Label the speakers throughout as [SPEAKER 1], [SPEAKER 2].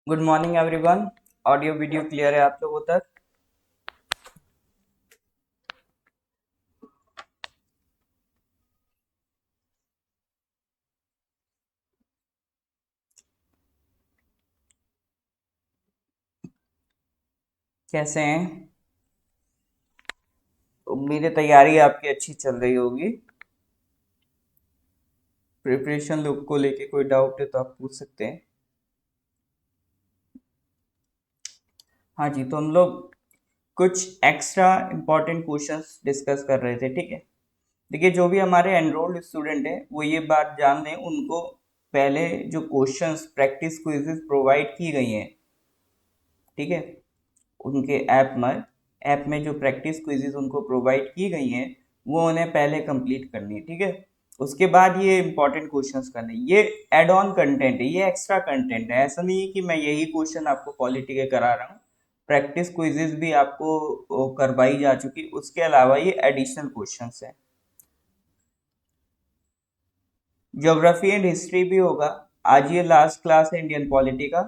[SPEAKER 1] Good morning everyone. Audio video clear है आप लोगों तक? कैसे हैं? उम्मीद है तैयारी आपकी अच्छी चल रही होगी। प्रिपरेशन लुक को लेके कोई डाउट है तो आप पूछ सकते हैं। हाँ जी, तो हम लोग कुछ एक्स्ट्रा इम्पोर्टेंट क्वेश्चंस डिस्कस कर रहे थे, ठीक है। देखिए, जो भी हमारे एनरोल्ड स्टूडेंट हैं वो ये बात जान लें, उनको पहले जो क्वेश्चंस प्रैक्टिस क्विज़ेस प्रोवाइड की गई हैं, ठीक है, उनके ऐप में जो प्रैक्टिस क्विज़ेस उनको प्रोवाइड की गई हैं वो उन्हें पहले कंप्लीट करनी है, ठीक है। उसके बाद ये इंपॉर्टेंट क्वेश्चंस करने, ये एड ऑन कंटेंट है, ये एक्स्ट्रा कंटेंट है। ऐसा नहीं है कि मैं यही क्वेश्चन आपको पॉलिटी के करा रहा हूँ। प्रैक्टिस क्विज़ेस भी आपको करवाई जा चुकी, उसके अलावा ये एडिशनल क्वेश्चंस हैं। ज्योग्राफी एंड हिस्ट्री भी होगा। आज ये लास्ट क्लास है इंडियन पॉलिटी का,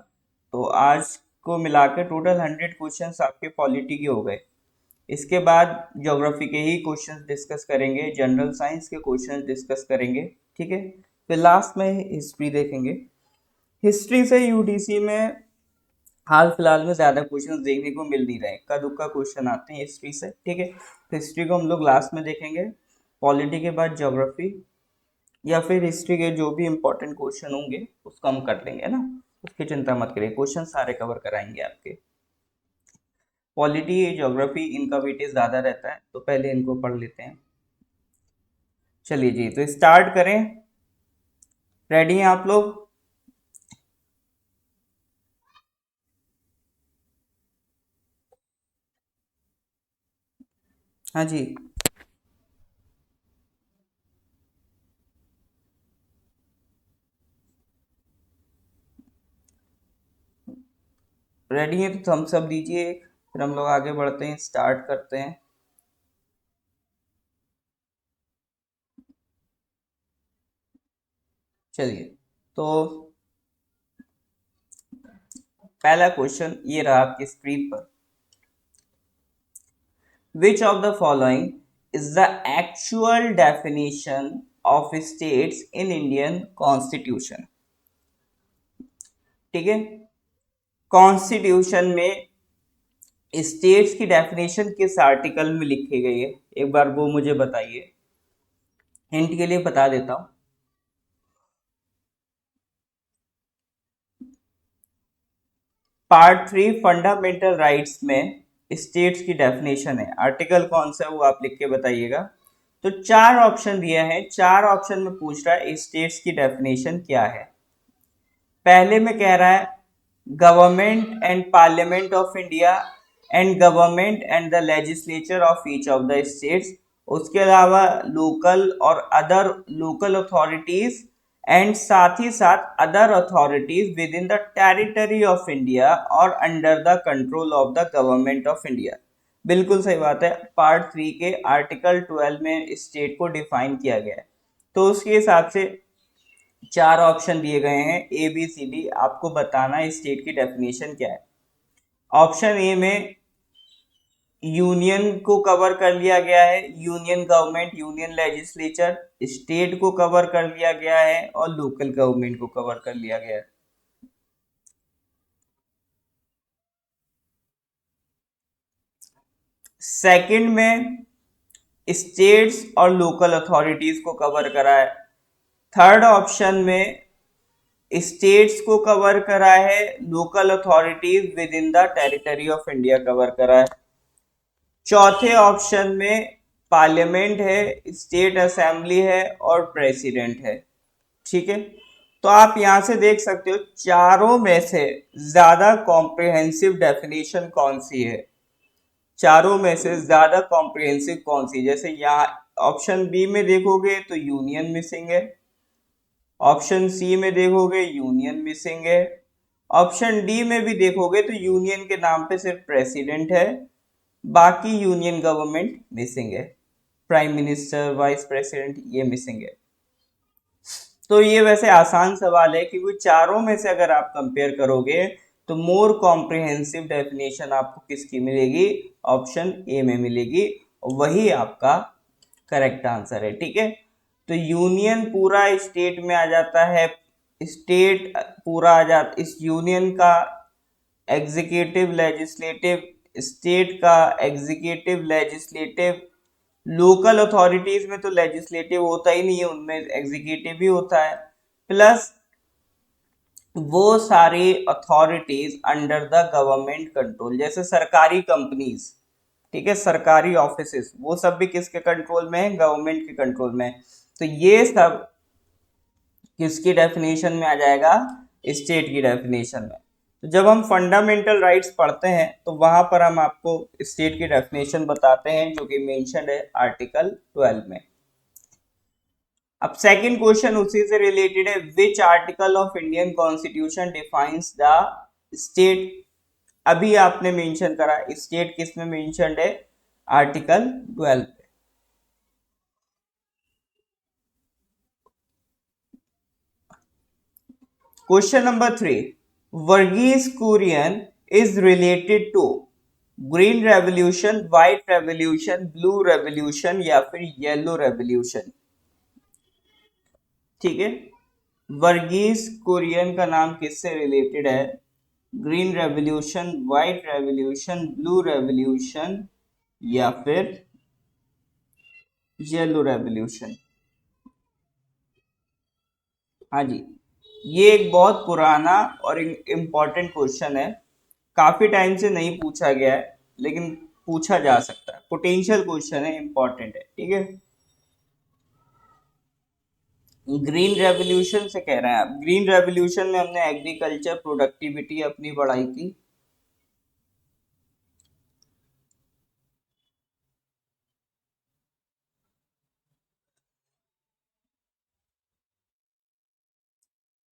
[SPEAKER 1] तो आज को मिलाकर टोटल 100 क्वेश्चंस आपके पॉलिटी के हो गए। इसके बाद ज्योग्राफी के ही क्वेश्चंस डिस्कस करेंगे, जनरल साइंस के क्वेश्चंस डिस्कस करेंगे, ठीक है। फिर लास्ट में हिस्ट्री देखेंगे। हिस्ट्री से यूडीसी में हाल फिलहाल में ज़्यादा क्वेश्चंस देखने को मिल नहीं रहे, इक्का दुक्का क्वेश्चन आते हैं हिस्ट्री से, ठीक है। हिस्ट्री को हम लोग लास्ट में देखेंगे। पॉलिटी के बाद ज्योग्राफी या फिर हिस्ट्री के जो भी इंपॉर्टेंट क्वेश्चन होंगे उसको हम कर लेंगे ना। उसकी चिंता मत करिए, क्वेश्चन सारे कवर कराएंगे आपके। पॉलिटी ज्योग्राफी इनका वेटेज ज़्यादा रहता है, तो पहले इनको पढ़ लेते हैं। चलिए जी, तो स्टार्ट करें। रेडी हैं आप लोग? हाँ जी, रेडी हैं तो थम्स अप दीजिए एक, फिर हम लोग आगे बढ़ते हैं, स्टार्ट करते हैं। चलिए, तो पहला क्वेश्चन ये रहा आपकी स्क्रीन पर। Which of the following is the actual definition of states in Indian Constitution? ठीक है, कॉन्स्टिट्यूशन में स्टेट्स की डेफिनेशन किस आर्टिकल में लिखी गई है, एक बार वो मुझे बताइए। हिंट के लिए बता देता हूं। पार्ट 3 फंडामेंटल राइट्स में स्टेट्स की डेफिनेशन है, आर्टिकल कौन सा है वो आप लिख के बताइएगा। तो चार ऑप्शन दिया है, चार ऑप्शन में पूछ रहा है स्टेट्स की डेफिनेशन क्या है। पहले में कह रहा है government and parliament of India and government and the legislature of each of the states. उसके अलावा लोकल और अदर लोकल अथॉरिटीज एंड साथ ही साथ other authorities within the territory of India और under the control of the government of India. बिल्कुल सही बात है, पार्ट 3 के आर्टिकल 12 में स्टेट को डिफाइन किया गया है। तो उसके हिसाब से चार ऑप्शन दिए गए हैं, ए बी सी डी, आपको बताना है स्टेट की डेफिनेशन क्या है। ऑप्शन ए में यूनियन को कवर कर लिया गया है, union government, union legislature. State को कवर कर लिया गया है और लोकल गवर्नमेंट को कवर कर लिया गया है। सेकंड में स्टेट्स और लोकल अथॉरिटीज को कवर करा है। थर्ड ऑप्शन में स्टेट्स को कवर करा है, local authorities within the territory of India cover करा है। चौथे ऑप्शन में पार्लियामेंट है, स्टेट असेंबली है और प्रेसिडेंट है, ठीक है। तो आप यहां से देख सकते हो चारों में से ज्यादा कॉम्प्रिहेंसिव डेफिनेशन कौन सी है, चारों में से ज्यादा कॉम्प्रिहेंसिव कौन सी। जैसे यहाँ ऑप्शन बी में देखोगे तो यूनियन मिसिंग है, ऑप्शन सी में देखोगे यूनियन मिसिंग है, ऑप्शन डी में भी देखोगे तो यूनियन के नाम पे सिर्फ प्रेसिडेंट है, बाकी यूनियन गवर्नमेंट मिसिंग है, प्राइम मिनिस्टर, वाइस प्रेसिडेंट ये मिसिंग है। तो ये वैसे आसान सवाल है, क्योंकि चारों में से अगर आप कंपेयर करोगे तो मोर कॉम्प्रिहेंसिव डेफिनेशन आपको किसकी मिलेगी, ऑप्शन ए में मिलेगी, और वही आपका करेक्ट आंसर है। ठीक है, तो यूनियन पूरा स्टेट में आ जाता है, स्टेट पूरा आ जाता, इस यूनियन का एग्जीक्यूटिव लेजिस्लेटिव, स्टेट का एग्जीक्यूटिव लेजिस्लेटिव, लोकल अथॉरिटीज में तो लेजिस्लेटिव होता ही नहीं है, उनमें एग्जीक्यूटिव ही होता है, प्लस वो सारी authorities under the government control, जैसे सरकारी कंपनीज, ठीक है, सरकारी ऑफिसेस, वो सब भी किसके कंट्रोल में है, गवर्नमेंट के कंट्रोल में है। तो ये सब किसकी डेफिनेशन में आ जाएगा, स्टेट की डेफिनेशन में। तो जब हम फंडामेंटल राइट्स पढ़ते हैं तो वहां पर हम आपको स्टेट की डेफिनेशन बताते हैं, जो कि मेंशन्ड है आर्टिकल 12 में। अब सेकंड क्वेश्चन उसी से रिलेटेड है, which article of Indian constitution defines the state. अभी आपने मेंशन करा, स्टेट किस में मेंशन्ड है, article 12। Question number 3, Verghese Kurien is related to green revolution, white revolution, blue revolution या फिर येलो रेवोल्यूशन। ठीक है, वर्गीज कुरियन का नाम किससे रिलेटेड है, green revolution, white revolution, blue revolution या फिर येलो रेवोल्यूशन। हाँ जी, ये एक बहुत पुराना और इम्पोर्टेंट क्वेश्चन है, काफी टाइम से नहीं पूछा गया है, लेकिन पूछा जा सकता है, पोटेंशियल क्वेश्चन है, इंपॉर्टेंट है। ठीक है, ग्रीन रेवोल्यूशन से कह रहे हैं आप, ग्रीन रेवोल्यूशन में हमने एग्रीकल्चर प्रोडक्टिविटी अपनी बढ़ाई थी।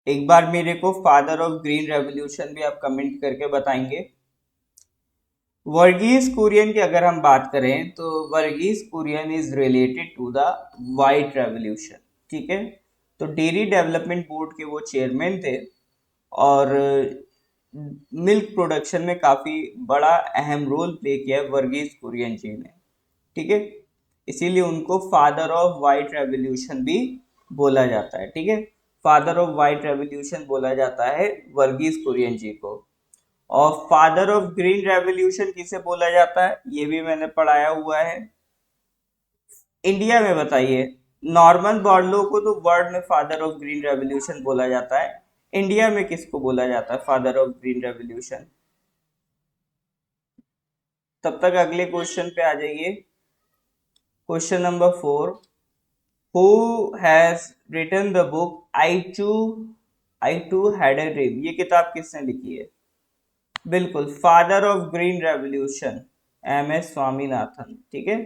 [SPEAKER 1] एक बार मेरे को फादर ऑफ ग्रीन रेवोल्यूशन भी आप कमेंट करके बताएंगे। वर्गीज कुरियन की अगर हम बात करें तो Verghese Kurien is related to the white revolution. ठीक है, तो डेयरी डेवलपमेंट बोर्ड के वो चेयरमैन थे और मिल्क प्रोडक्शन में काफी बड़ा अहम रोल प्ले किया है वर्गीज कुरियन जी ने। ठीक है, इसीलिए उनको फादर ऑफ व्हाइट रेवोल्यूशन भी बोला जाता है। ठीक है, फादर ऑफ व्हाइट रेवोल्यूशन बोला जाता है वर्गीज कुरियन जी को। और फादर ऑफ ग्रीन रेवोल्यूशन किसे बोला जाता है, ये भी मैंने पढ़ाया हुआ है। इंडिया में बताइए, नॉर्मन बॉर्लो को तो वर्ल्ड में फादर ऑफ ग्रीन रेवोल्यूशन बोला जाता है, इंडिया में किसको बोला जाता है फादर ऑफ ग्रीन रेवोल्यूशन। तब तक अगले क्वेश्चन पे आ जाइए। Question number 4, who has written the book I too had a dream, ये किताब किसने लिखी है, बिल्कुल father of green revolution, M S Swaminathan. ठीक है,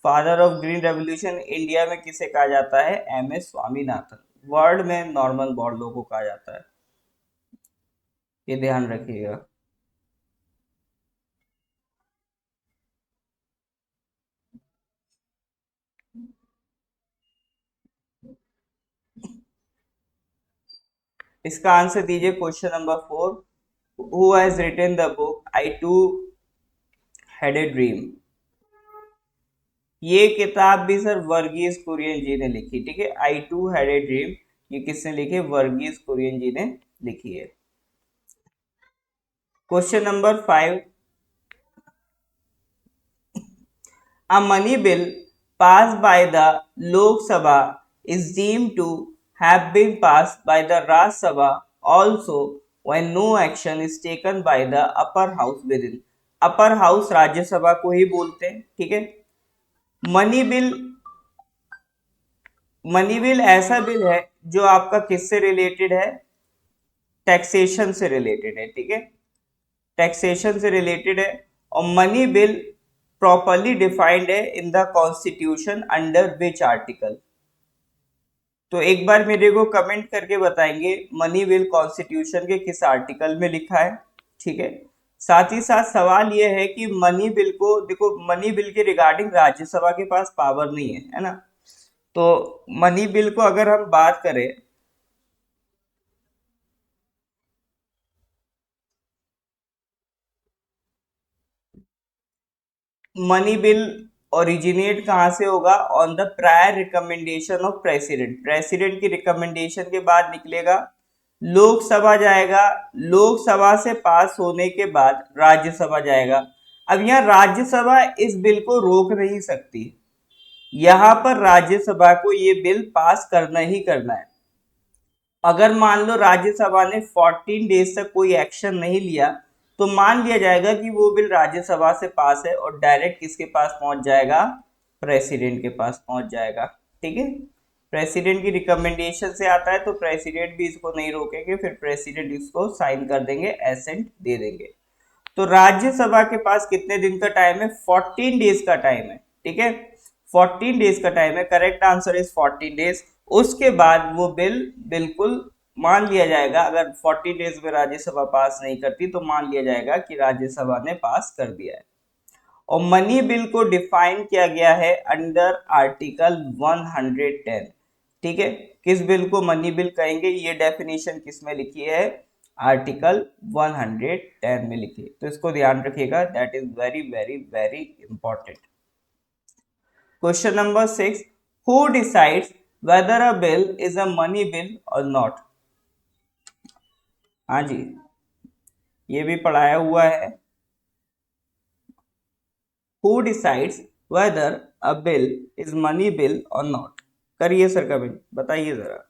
[SPEAKER 1] father of green revolution India में किसे कहा जाता है, एम एस स्वामीनाथन। वर्ल्ड में नॉर्मन बॉर्लो को कहा जाता है, ये ध्यान रखिएगा। इसका आंसर दीजिए question number 4, who has written the book I too had a dream. ये किताब भी सर वर्गीज कुरियन जी ने लिखी। ठीक है, आई टू हैड ए ड्रीम, ये किसने लिखी, वर्गीज कुरियन जी ने लिखी है। Question number 5, a money bill passed by the Lok Sabha is deemed to have been passed by the Raj Sabha also when no action is taken by the upper house within। Upper house Rajya Sabha को ही बोलते हैं। ठीक है, money bill, money bill ऐसा bill है जो आपका किससे रिलेटेड है, टैक्सेशन से रिलेटेड है। ठीक है, टैक्सेशन से रिलेटेड है, और मनी बिल प्रॉपरली डिफाइंड है in the constitution under which article. तो एक बार मेरे को कमेंट करके बताएंगे मनी बिल कॉन्स्टिट्यूशन के किस आर्टिकल में लिखा है। ठीक है, साथ ही साथ सवाल यह है कि मनी बिल को देखो, मनी बिल के रिगार्डिंग राज्यसभा के पास पावर नहीं है ना, तो मनी बिल को अगर हम बात करें, मनी बिल ओरिजिनेट कहाँ से होगा? On the prior recommendation of president. President की रिकमेंडेशन के बाद निकलेगा, लोकसभा जाएगा, लोकसभा से पास होने के बाद राज्यसभा जाएगा। अब यहाँ राज्यसभा इस बिल को रोक नहीं सकती, यहाँ पर राज्यसभा को ये बिल पास करना ही करना है। अगर मान लो राज्यसभा ने 14 डेज तक कोई एक्शन नहीं लिया तो मान लिया जाएगा कि वो बिल राज्यसभा से पास है और डायरेक्ट किसके पास पहुंच जाएगा? प्रेसिडेंट के पास पहुंच जाएगा। ठीक है, प्रेसिडेंट की रिकमेंडेशन से आता है तो प्रेसिडेंट भी इसको नहीं रोकेंगे, फिर प्रेसिडेंट इसको साइन कर देंगे, एसेंट दे देंगे। तो राज्यसभा के पास कितने दिन का टाइम है? 14 डेज का टाइम है। ठीक है, 14 डेज का टाइम है, करेक्ट आंसर इज 14 डेज। उसके बाद वो बिल बिल्कुल मान लिया जाएगा, अगर 40 डेज में राज्यसभा पास नहीं करती तो मान लिया जाएगा कि राज्यसभा ने पास कर दिया है। और मनी बिल को डिफाइन किया गया है अंडर आर्टिकल 110। ठीक है, किस बिल को मनी बिल कहेंगे? ये डेफिनेशन किस में लिखी है? आर्टिकल 110 में लिखी है, तो इसको ध्यान रखिएगा, that is very very very important. Question number 6, who decides whether a bill is a money bill or not? हाँ जी, ये भी पढ़ाया हुआ है। Who decides whether a bill is money bill or not? करिए सर कमेंट, बताइए जरा।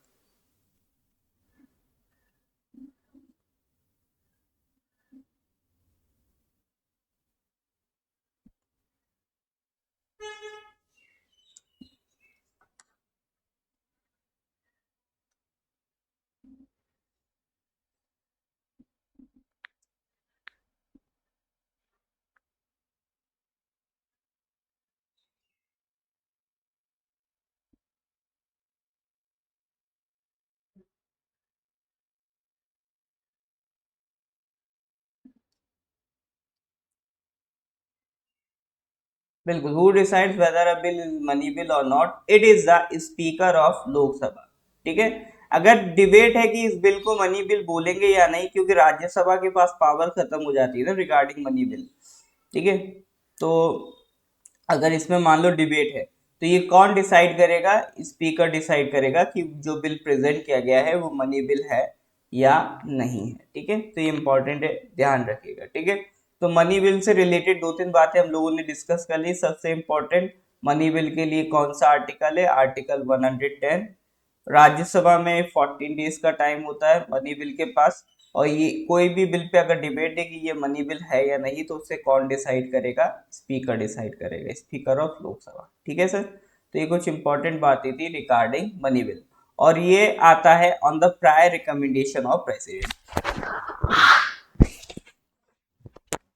[SPEAKER 1] बिल्कुल, who decides whether a bill is money bill or not? It is the speaker of Lok Sabha. ठीक है, अगर डिबेट है कि इस बिल को मनी बिल बोलेंगे या नहीं, क्योंकि राज्यसभा के पास पावर खत्म हो जाती है ना रिगार्डिंग मनी बिल। ठीक है, तो अगर इसमें मान लो डिबेट है तो ये कौन डिसाइड करेगा? स्पीकर डिसाइड करेगा कि जो बिल प्रेजेंट किया गया है वो मनी बिल है या नहीं है। ठीक है, तो ये इंपॉर्टेंट है, ध्यान रखिएगा। ठीक है, तो मनी बिल से रिलेटेड दो तीन बातें हम लोगों ने डिस्कस कर ली। सबसे इंपॉर्टेंट, मनी बिल के लिए कौन सा आर्टिकल है? आर्टिकल 110। राज्यसभा में 14 डेज का टाइम होता है मनी बिल के पास, और ये कोई भी बिल पे अगर डिबेट है कि ये मनी बिल है या नहीं तो उसे कौन डिसाइड करेगा? स्पीकर डिसाइड करेगा, स्पीकर ऑफ लोकसभा। ठीक है सर, तो ये कुछ इंपॉर्टेंट बातें थी रिगार्डिंग मनी बिल, और ये आता है on the prior recommendation of president.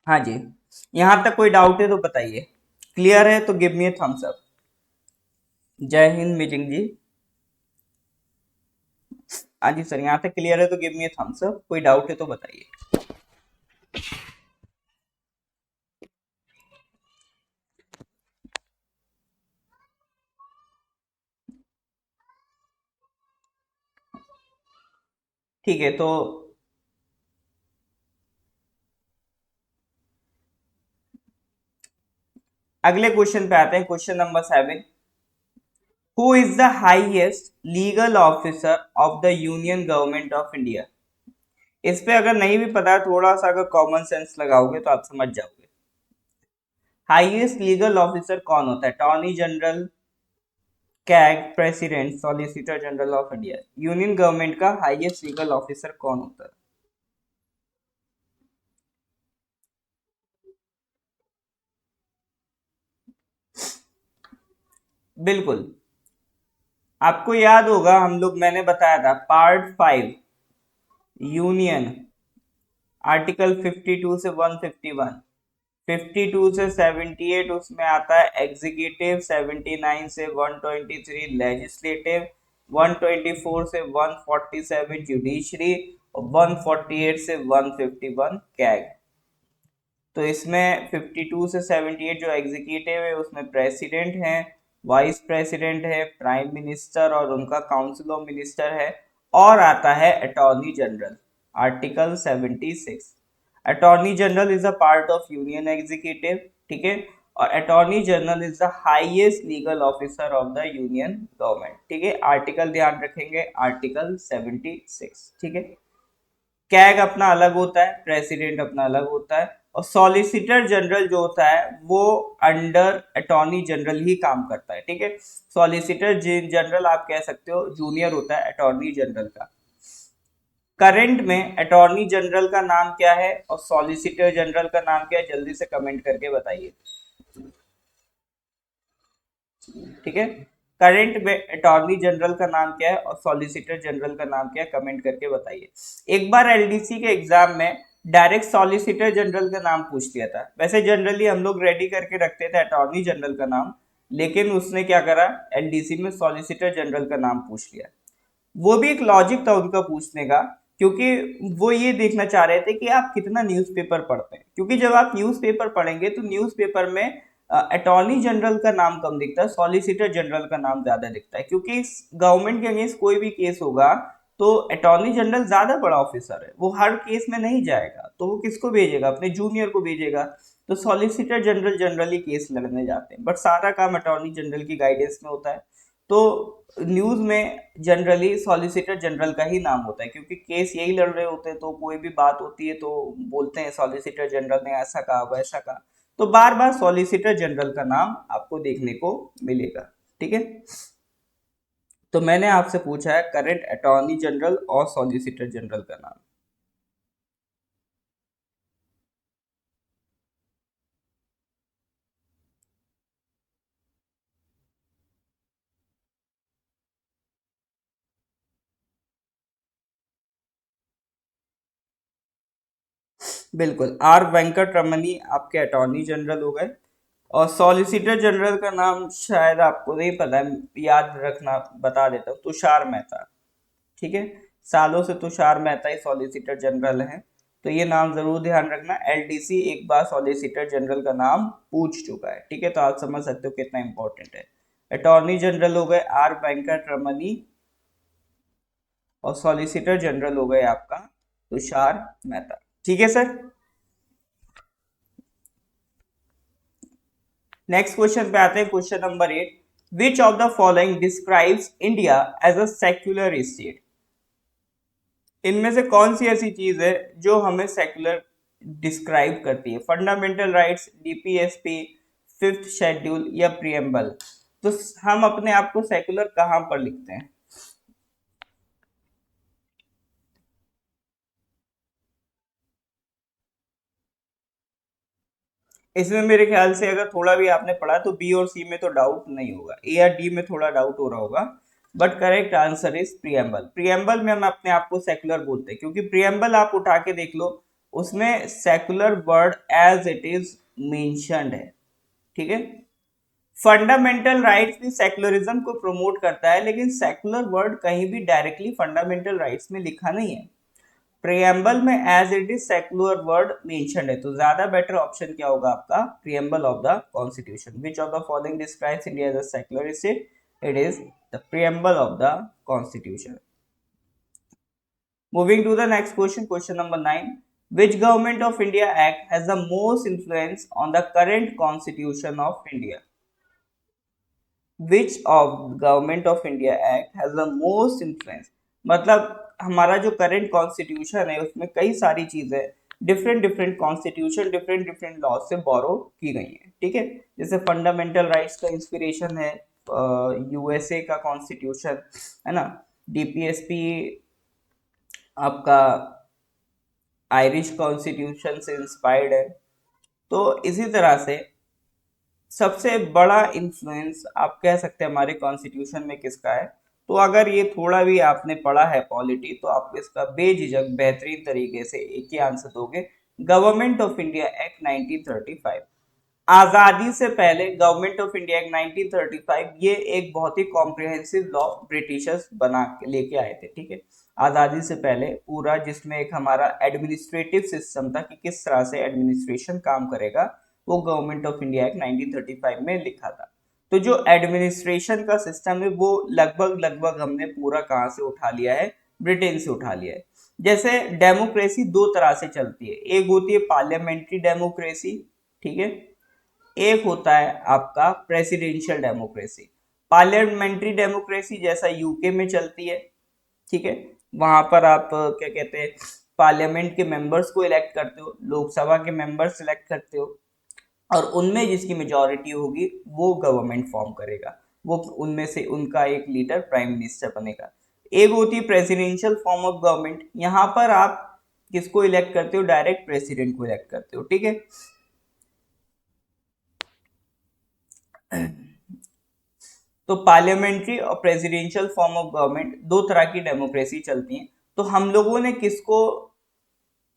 [SPEAKER 1] हाँ जी, यहाँ तक कोई डाउट है तो बताइए। क्लियर है तो give me a thumbs up. जय हिंद मीटिंग जी। हाँ जी सर, यहाँ तक क्लियर है तो give me a thumbs up, कोई डाउट है तो बताइए। ठीक है, तो अगले क्वेश्चन पे आते हैं, question number 7। Who is the highest legal officer of the union government of India? इस पे अगर नहीं भी पता है, थोड़ा सा अगर कॉमन सेंस लगाओगे तो आप समझ जाओगे। हाईएस्ट लीगल ऑफिसर कौन होता है? Attorney general, CAG, president, solicitor general of India. Union government का हाईएस्ट लीगल ऑफिसर कौन होता है? बिल्कुल, आपको याद होगा हम लोग, मैंने बताया था पार्ट 5 यूनियन, आर्टिकल 52 से 151, 52 से 78 उसमें आता है एग्जीक्यूटिव, 79 से 123 लेजिस्लेटिव, 124 से 147 जुडिशरी और 148 से 151 कैग। तो इसमें 52 से 78 जो एग्जीक्यूटिव है उसमें प्रेसिडेंट है, वाइस प्रेसिडेंट है, प्राइम मिनिस्टर और उनका काउंसिल ऑफ मिनिस्टर है, और आता है attorney general, article 76। Attorney general is a part of union executive. ठीक है, और attorney general is the highest legal officer of the union government. ठीक है, आर्टिकल ध्यान रखेंगे, आर्टिकल 76। ठीक है, कैग अपना अलग होता है, प्रेसिडेंट अपना अलग होता है, और सॉलिसिटर जनरल जो होता है वो अंडर अटॉर्नी जनरल ही काम करता है। ठीक है, सॉलिसिटर जनरल आप कह सकते हो जूनियर होता है अटॉर्नी जनरल का। करंट में अटॉर्नी जनरल का नाम क्या है और सॉलिसिटर जनरल का नाम क्या है, जल्दी से कमेंट करके बताइए। ठीक है, करंट में अटॉर्नी जनरल का नाम क्या है और सॉलिसिटर जनरल का नाम क्या है, कमेंट करके बताइए। एक बार एलडीसी के एग्जाम में डायरेक्ट सॉलिसिटर जनरल का नाम पूछ लिया था। वैसे जनरली हम लोग रेडी करके रखते थे अटॉर्नी जनरल का नाम, लेकिन उसने क्या करा, एलडीसी में सॉलिसिटर जनरल का नाम पूछ लिया। वो भी एक लॉजिक था उनका पूछने का, क्योंकि वो ये देखना चाह रहे थे कि आप कितना न्यूज़पेपर पढ़ते हैं। क्योंकि जब आप न्यूज़पेपर पढ़ेंगे तो न्यूज़पेपर में अटॉर्नी जनरल का नाम कम दिखता है, सॉलिसिटर जनरल का नाम ज्यादा दिखता है। क्योंकि गवर्नमेंट के अगेंस्ट कोई भी केस होगा तो अटॉर्नी जनरल ज्यादा बड़ा ऑफिसर है, वो हर केस में नहीं जाएगा, तो वो किसको भेजेगा, अपने जूनियर को भेजेगा। तो सॉलिसिटर जनरल जनरली केस लड़ने जाते हैं, बट सारा काम अटॉर्नी जनरल की गाइडेंस में होता है। तो न्यूज में जनरली सॉलिसिटर जनरल का ही नाम होता है, क्योंकि केस यही लड़ रहे होते हैं, तो कोई भी बात होती है तो बोलते हैं सॉलिसिटर जनरल ने ऐसा कहा वैसा कहा, तो बार बार सॉलिसिटर जनरल का नाम आपको देखने को मिलेगा। ठीक है, तो मैंने आपसे पूछा है करंट अटॉर्नी जनरल और सॉलिसिटर जनरल का नाम। बिल्कुल, आर वेंकट रमनी आपके अटॉर्नी जनरल हो गए। और सॉलिसिटर जनरल का नाम शायद आपको नहीं पता है, याद रखना, बता देता हूँ, तुषार मेहता। ठीक है, सालों से तुषार मेहता ही सॉलिसिटर जनरल हैं, तो ये नाम जरूर ध्यान रखना। एलडीसी एक बार सॉलिसिटर जनरल का नाम पूछ चुका है। ठीक है, तो आप समझ सकते हो कितना इंपॉर्टेंट है। अटॉर्नी जनरल हो गए आर वेंकट रमनी, और सॉलिसिटर जनरल हो गए आपका तुषार मेहता। ठीक है सर, नेक्स्ट क्वेश्चन पे आते हैं, question number 8। Which of the following describes India as a secular state. इनमें से कौन सी ऐसी चीज है जो हमें सेक्युलर डिस्क्राइब करती है, fundamental rights, DPSP, fifth schedule या प्रियम्बल। तो हम अपने आप को सेक्युलर कहां पर लिखते हैं? इसमें मेरे ख्याल से अगर थोड़ा भी आपने पढ़ा तो बी और सी में तो डाउट नहीं होगा, ए या डी में थोड़ा डाउट हो रहा होगा, but correct answer is preamble. Preamble में हम अपने आप को सेक्युलर बोलते हैं, क्योंकि प्रियम्बल आप उठा के देख लो, उसमें secular word as it is mentioned है। ठीक है, फंडामेंटल राइट्स भी सेक्युलरिज्म को प्रमोट करता है, लेकिन सेक्युलर वर्ड कहीं भी डायरेक्टली फंडामेंटल राइट्स में लिखा नहीं है। प्रियम्बल में as it is secular word mentioned है, तो ज्यादा बेटर ऑप्शन क्या होगा आपका, preamble of the constitution. Which of the following describes India as a secular state, it is the preamble of the constitution. Moving to the next question, question number 9. Which Government of India Act has the most influence on the current Constitution of India? Which of Government of India Act has the most influence? मतलब हमारा जो current constitution है उसमें कई सारी चीजें different different constitution different different law से बोरो की गई हैं। ठीक है, जैसे फंडामेंटल राइट्स का इंस्पिरेशन है यूएसए का कॉन्स्टिट्यूशन, है ना। डीपीएसपी आपका आयरिश कॉन्स्टिट्यूशन से इंस्पायर्ड है। तो इसी तरह से सबसे बड़ा इन्फ्लुएंस आप कह सकते हैं हमारे कॉन्स्टिट्यूशन में किसका है, तो अगर ये थोड़ा भी आपने पढ़ा है पॉलिटी तो आप इसका बेझिझक बेहतरीन तरीके से एक ही आंसर दोगे, गवर्नमेंट ऑफ इंडिया एक्ट 1935। आजादी से पहले गवर्नमेंट ऑफ इंडिया एक्ट 1935 ये एक बहुत ही कॉम्प्रिहेंसिव लॉ ब्रिटिशर्स बना के लेके आए थे। ठीक है, आजादी से पहले पूरा, जिसमें एक हमारा एडमिनिस्ट्रेटिव सिस्टम था कि किस तरह से एडमिनिस्ट्रेशन काम करेगा, वो गवर्नमेंट ऑफ इंडिया एक्ट 1935 में लिखा था। तो जो एडमिनिस्ट्रेशन का सिस्टम है वो लगभग लगभग हमने पूरा कहाँ से उठा लिया है, ब्रिटेन से उठा लिया है। जैसे डेमोक्रेसी दो तरह से चलती है, एक होती है पार्लियामेंट्री डेमोक्रेसी, ठीक है, एक होता है आपका प्रेसिडेंशियल डेमोक्रेसी, पार्लियामेंट्री डेमोक्रेसी जैसा यूके में चलती है, ठीक है। वहां पर आप क्या कहते हैं, पार्लियामेंट के मेंबर्स को इलेक्ट करते हो, लोकसभा के मेंबर्स इलेक्ट करते हो, और उनमें जिसकी मेजोरिटी होगी वो गवर्नमेंट फॉर्म करेगा, वो उनमें से उनका एक लीडर प्राइम मिनिस्टर बनेगा। एक होती है प्रेसिडेंशियल फॉर्म ऑफ गवर्नमेंट, यहाँ पर आप किसको इलेक्ट करते हो, डायरेक्ट प्रेसिडेंट को इलेक्ट करते हो, ठीक है। तो पार्लियामेंट्री और प्रेसिडेंशियल फॉर्म ऑफ गवर्नमेंट दो तरह की डेमोक्रेसी चलती हैं। तो हम लोगों ने किसको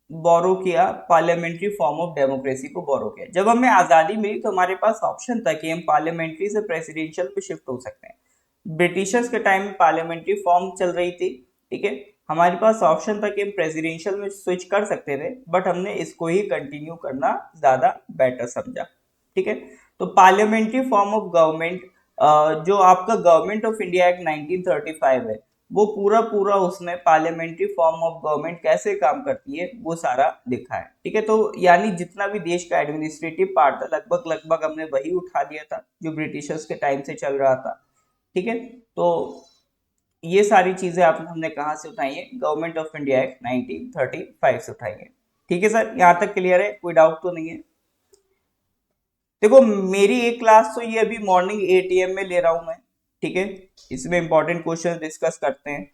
[SPEAKER 1] बोरो किया, पार्लियामेंट्री फॉर्म ऑफ डेमोक्रेसी को बोरो किया। जब हमें आज़ादी मिली तो हमारे पास ऑप्शन था कि हम पार्लियामेंट्री से प्रेसिडेंशियल पे शिफ्ट हो सकते हैं। ब्रिटिशर्स के टाइम में पार्लियामेंट्री फॉर्म चल रही थी, ठीक है। हमारे पास ऑप्शन था कि हम प्रेसिडेंशियल में स्विच कर सकते थे, बट हमने इसको ही कंटिन्यू करना ज़्यादा बेटर समझा, ठीक है। तो पार्लियामेंट्री फॉर्म ऑफ गवर्नमेंट, जो आपका गवर्नमेंट ऑफ इंडिया एक्ट 1935 है, वो पूरा पूरा उसमें पार्लियामेंट्री फॉर्म ऑफ गवर्नमेंट कैसे काम करती है वो सारा लिखा है, ठीक है। तो यानी जितना भी देश का एडमिनिस्ट्रेटिव पार्ट था लगभग लगभग हमने वही उठा लिया था जो ब्रिटिशर्स के टाइम से चल रहा था, ठीक है। तो ये सारी चीजें आप हमने कहाँ से उठाई है, गवर्नमेंट ऑफ इंडिया एक्ट 1935 से उठाई है, ठीक है सर। यहाँ तक क्लियर है, कोई डाउट तो नहीं है। देखो मेरी एक क्लास तो ये अभी मॉर्निंग 8 AM में ले रहा हूं मैं, ठीक है। इसमें इंपॉर्टेंट क्वेश्चन डिस्कस करते हैं,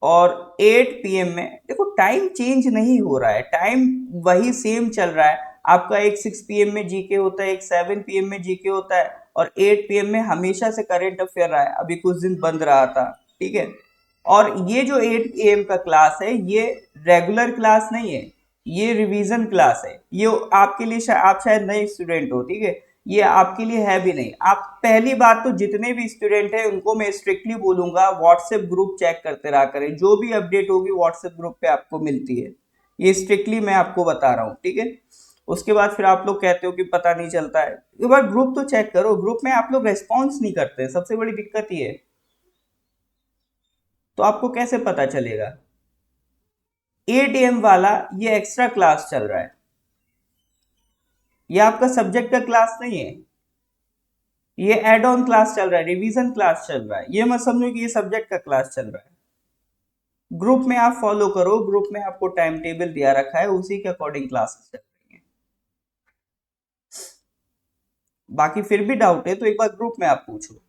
[SPEAKER 1] और 8 PM में देखो टाइम चेंज नहीं हो रहा है, टाइम वही सेम चल रहा है। आपका एक 6 PM में जीके होता है, एक 7 PM में जीके होता है, और 8 PM में हमेशा से करंट अफेयर रहा है, अभी कुछ दिन बंद रहा था, ठीक है। और ये जो 8 AM का क्लास है ये रेगुलर क्लास नहीं है, ये रिवीजन क्लास है। ये आपके लिए आप शायद नए स्टूडेंट हो, ठीक है, ये आपके लिए है भी नहीं। आप पहली बात तो जितने भी स्टूडेंट हैं उनको मैं स्ट्रिक्टली बोलूंगा व्हाट्सएप ग्रुप चेक करते रहा करें, जो भी अपडेट होगी व्हाट्सएप ग्रुप पे आपको मिलती है, ये स्ट्रिक्टली मैं आपको बता रहा हूँ, ठीक है। उसके बाद फिर आप लोग कहते हो कि पता नहीं चलता है, एक बार ग्रुप तो चेक करो, ग्रुप में आप लोग रेस्पॉन्स नहीं करते, सबसे बड़ी दिक्कत ये है, तो आपको कैसे पता चलेगा। 8 AM वाला ये एक्स्ट्रा क्लास चल रहा है, ये आपका सब्जेक्ट का क्लास नहीं है, ये एड ऑन क्लास चल रहा है, रिवीजन क्लास चल रहा है, ये मत समझो कि ये सब्जेक्ट का क्लास चल रहा है। ग्रुप में आप फॉलो करो, ग्रुप में आपको टाइम टेबल दिया रखा है, उसी के अकॉर्डिंग क्लासेस चल रही है। बाकी फिर भी डाउट है तो एक बार ग्रुप में आप पूछो।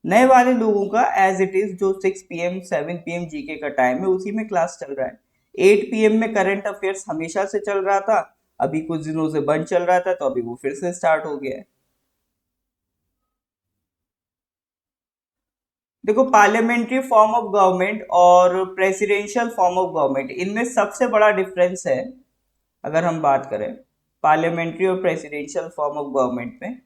[SPEAKER 1] नए वाले लोगों का एज इट इज जो 6 PM 7 PM जीके का टाइम है उसी में क्लास चल रहा है। 8 PM में करंट अफेयर्स हमेशा से चल रहा था, अभी कुछ दिनों से बंद चल रहा था, तो अभी वो फिर से स्टार्ट हो गया है। देखो पार्लियामेंट्री फॉर्म ऑफ गवर्नमेंट और प्रेसिडेंशियल फॉर्म ऑफ गवर्नमेंट, इनमें सबसे बड़ा डिफरेंस है, अगर हम बात करें पार्लियामेंट्री और प्रेसिडेंशियल फॉर्म ऑफ गवर्नमेंट में।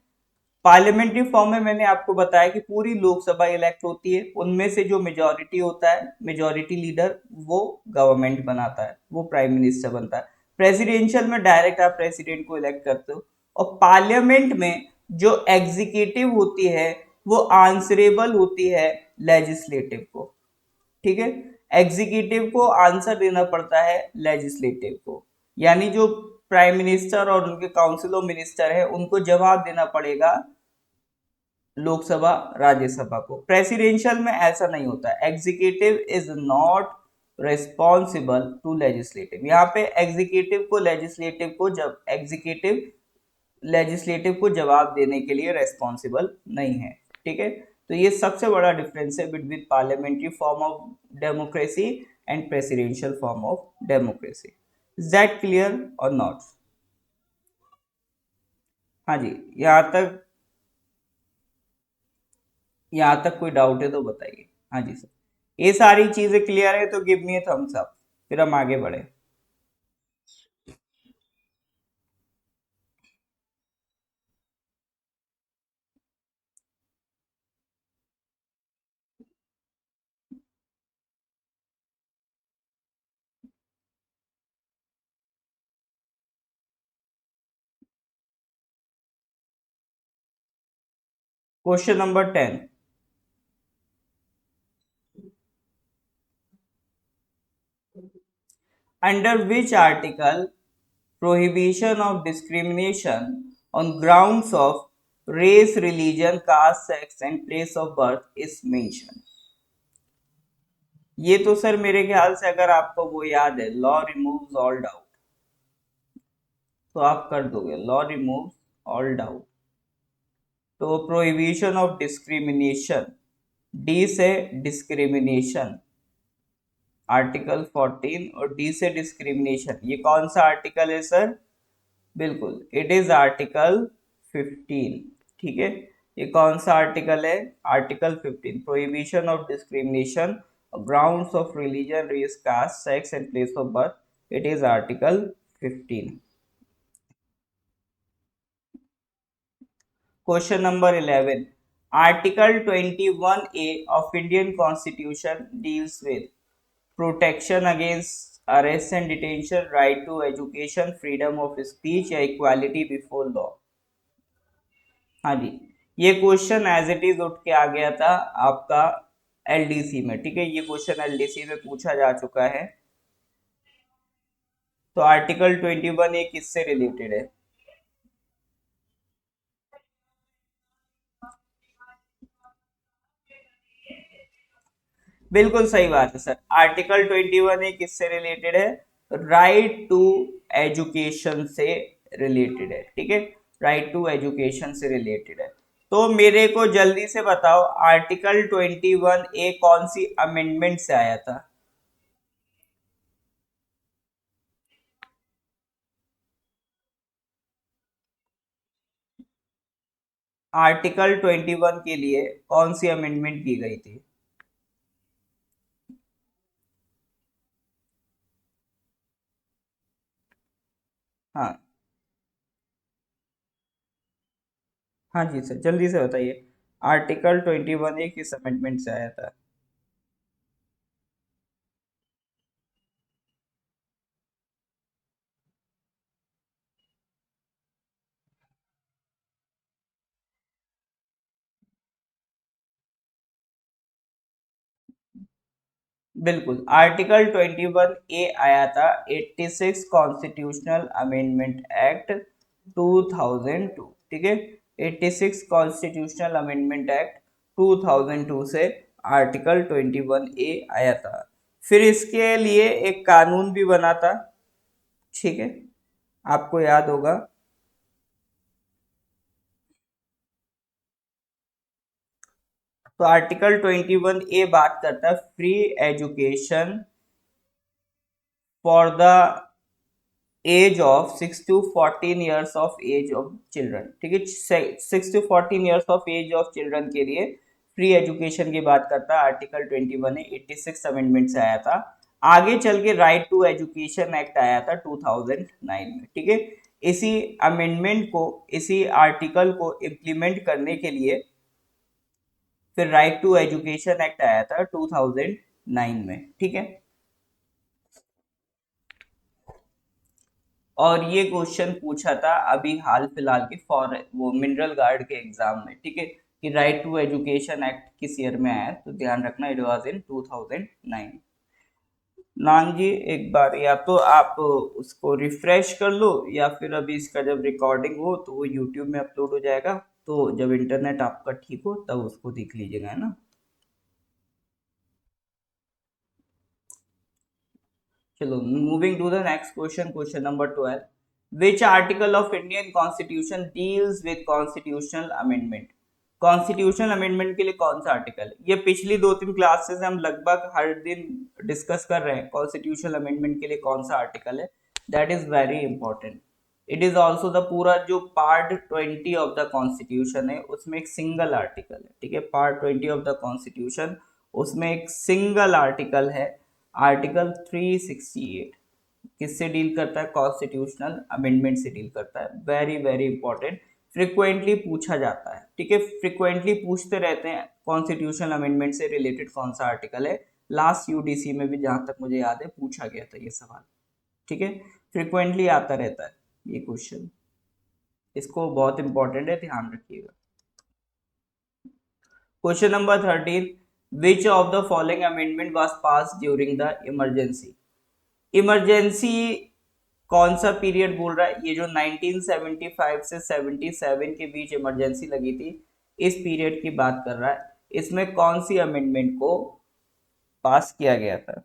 [SPEAKER 1] पार्लियामेंट्री फॉर्म में मैंने आपको बताया कि पूरी लोकसभा इलेक्ट होती है, उनमें से जो मेजोरिटी होता है, मेजोरिटी लीडर, वो गवर्नमेंट बनाता है, वो प्राइम मिनिस्टर बनता है। प्रेसिडेंशियल में डायरेक्ट आप प्रेसिडेंट को इलेक्ट करते हो, और पार्लियामेंट में जो एग्जीक्यूटिव होती है वो आंसरेबल होती है लेजिस्लेटिव को, ठीक है। एग्जीक्यूटिव को आंसर देना पड़ता है लेजिस्लेटिव को, यानी जो प्राइम मिनिस्टर और उनके काउंसिल ऑफ मिनिस्टर है उनको जवाब देना पड़ेगा लोकसभा राज्यसभा को। प्रेसिडेंशियल में ऐसा नहीं होता, executive is not responsible to legislative. यहाँ पे एग्जीक्यूटिव को लेजिस्लेटिव को जब एग्जीक्यूटिव लेजिस्लेटिव को जवाब देने के लिए रेस्पॉन्सिबल नहीं है, ठीक है। तो ये सबसे बड़ा डिफरेंस है between parliamentary form of democracy and presidential form of democracy. Is that clear और नॉट? हाँ जी, यहाँ तक कोई डाउट है तो बताइए। हाँ जी सर, ये सारी चीजें क्लियर है तो give me a thumbs up, फिर हम आगे बढ़े। Question number 10, under which article prohibition of discrimination on grounds of race, religion, caste, sex and place of birth is mentioned. ये तो सर मेरे ख्याल से अगर आपको वो याद है, लॉ रिमूव्स ऑल डाउट, तो आप कर दोगे लॉ रिमूव्स ऑल डाउट। तो प्रोहिबिशन ऑफ डिस्क्रिमिनेशन, डी से डिस्क्रिमिनेशन आर्टिकल 14 और डी से डिस्क्रिमिनेशन, ये कौन सा आर्टिकल है सर? बिल्कुल इट इज आर्टिकल 15। ठीक है, ये कौन सा आर्टिकल है? Article 15, prohibition of discrimination grounds of religion, race, caste, sex and place of birth, it is article 15। Question number 11, article 21A of Indian Constitution deals with protection against arrest and detention, right to education, freedom of speech या equality before law। हाँ जी, ये question as it is उठ के आ गया था आपका LDC में। ठीक है, ये क्वेश्चन एलडीसी में पूछा जा चुका है। तो आर्टिकल 21A किससे रिलेटेड है? बिल्कुल सही बात है सर, आर्टिकल 21A किससे रिलेटेड है? राइट टू एजुकेशन से रिलेटेड है। ठीक है, राइट टू एजुकेशन से रिलेटेड है। तो मेरे को जल्दी से बताओ आर्टिकल 21A कौन सी अमेंडमेंट से आया था? आर्टिकल 21 के लिए कौन सी अमेंडमेंट की गई थी? हाँ हाँ जी सर, जल्दी से बताइए आर्टिकल 21A किस अमेंडमेंट से आया था? बिल्कुल, आर्टिकल 21A आया था 86 कॉन्स्टिट्यूशनल अमेंडमेंट एक्ट 2002। ठीक है, 86 कॉन्स्टिट्यूशनल अमेंडमेंट एक्ट 2002 से आर्टिकल 21A आया था। फिर इसके लिए एक कानून भी बना था। ठीक है, आपको याद होगा। तो आर्टिकल 21A बात करता है free education for the age of 6 to 14 years of age of children. ठीक है, 6 to 14 years of age of children के लिए फ्री एजुकेशन की बात करता है आर्टिकल 21 86 अमेंडमेंट से आया था। आगे चल के राइट टू एजुकेशन एक्ट आया था 2009 में। ठीक है, इसी अमेंडमेंट को, इसी आर्टिकल को इम्प्लीमेंट करने के लिए फिर राइट टू एजुकेशन एक्ट आया था 2009 में। ठीक है, और ये क्वेश्चन पूछा था अभी हाल फिलहाल के फॉर वो मिनरल गार्ड के एग्जाम में। ठीक है, कि राइट टू एजुकेशन एक्ट किस ईयर में आया है, तो ध्यान रखना इट वाज इन 2009। नान जी, एक बार या तो आप उसको रिफ्रेश कर लो या फिर अभी इसका जब रिकॉर्डिंग हो तो वो यूट्यूब में अपलोड हो जाएगा, तो जब इंटरनेट आपका ठीक हो तब उसको देख लीजिएगा, है ना। चलो, moving to the next question, question number 12, which article of Indian constitution deals with constitutional amendment? Constitutional amendment के लिए कौन सा आर्टिकल है? ये पिछली 2-3 क्लासेस हम लगभग हर दिन डिस्कस कर रहे हैं, कॉन्स्टिट्यूशनल अमेंडमेंट के लिए कौन सा आर्टिकल है। That is very important. It is also the पूरा जो पार्ट 20 ऑफ द कॉन्स्टिट्यूशन है उसमें एक सिंगल आर्टिकल है। ठीक है, पार्ट 20 ऑफ द कॉन्स्टिट्यूशन, उसमें एक सिंगल आर्टिकल है, आर्टिकल 368। किससे डील करता है? कॉन्स्टिट्यूशनल अमेंडमेंट से डील करता है। वेरी वेरी इंपॉर्टेंट, फ्रिक्वेंटली पूछा जाता है। ठीक है, फ्रिक्वेंटली पूछते रहते हैं कॉन्स्टिट्यूशनल अमेंडमेंट से रिलेटेड कौन सा आर्टिकल है। लास्ट यूडीसी में भी जहां तक मुझे याद है पूछा गया था ये सवाल। ठीक है, फ्रिक्वेंटली आता रहता है ये क्वेश्चन, इसको बहुत इंपॉर्टेंट है, ध्यान रखिएगा। Question number 13, which of the following amendment was pass during the emergency? Emergency कौन सा पीरियड बोल रहा है? ये जो 1975 से 77 के बीच इमरजेंसी लगी थी, इस पीरियड की बात कर रहा है। इसमें कौन सी अमेंडमेंट को पास किया गया था?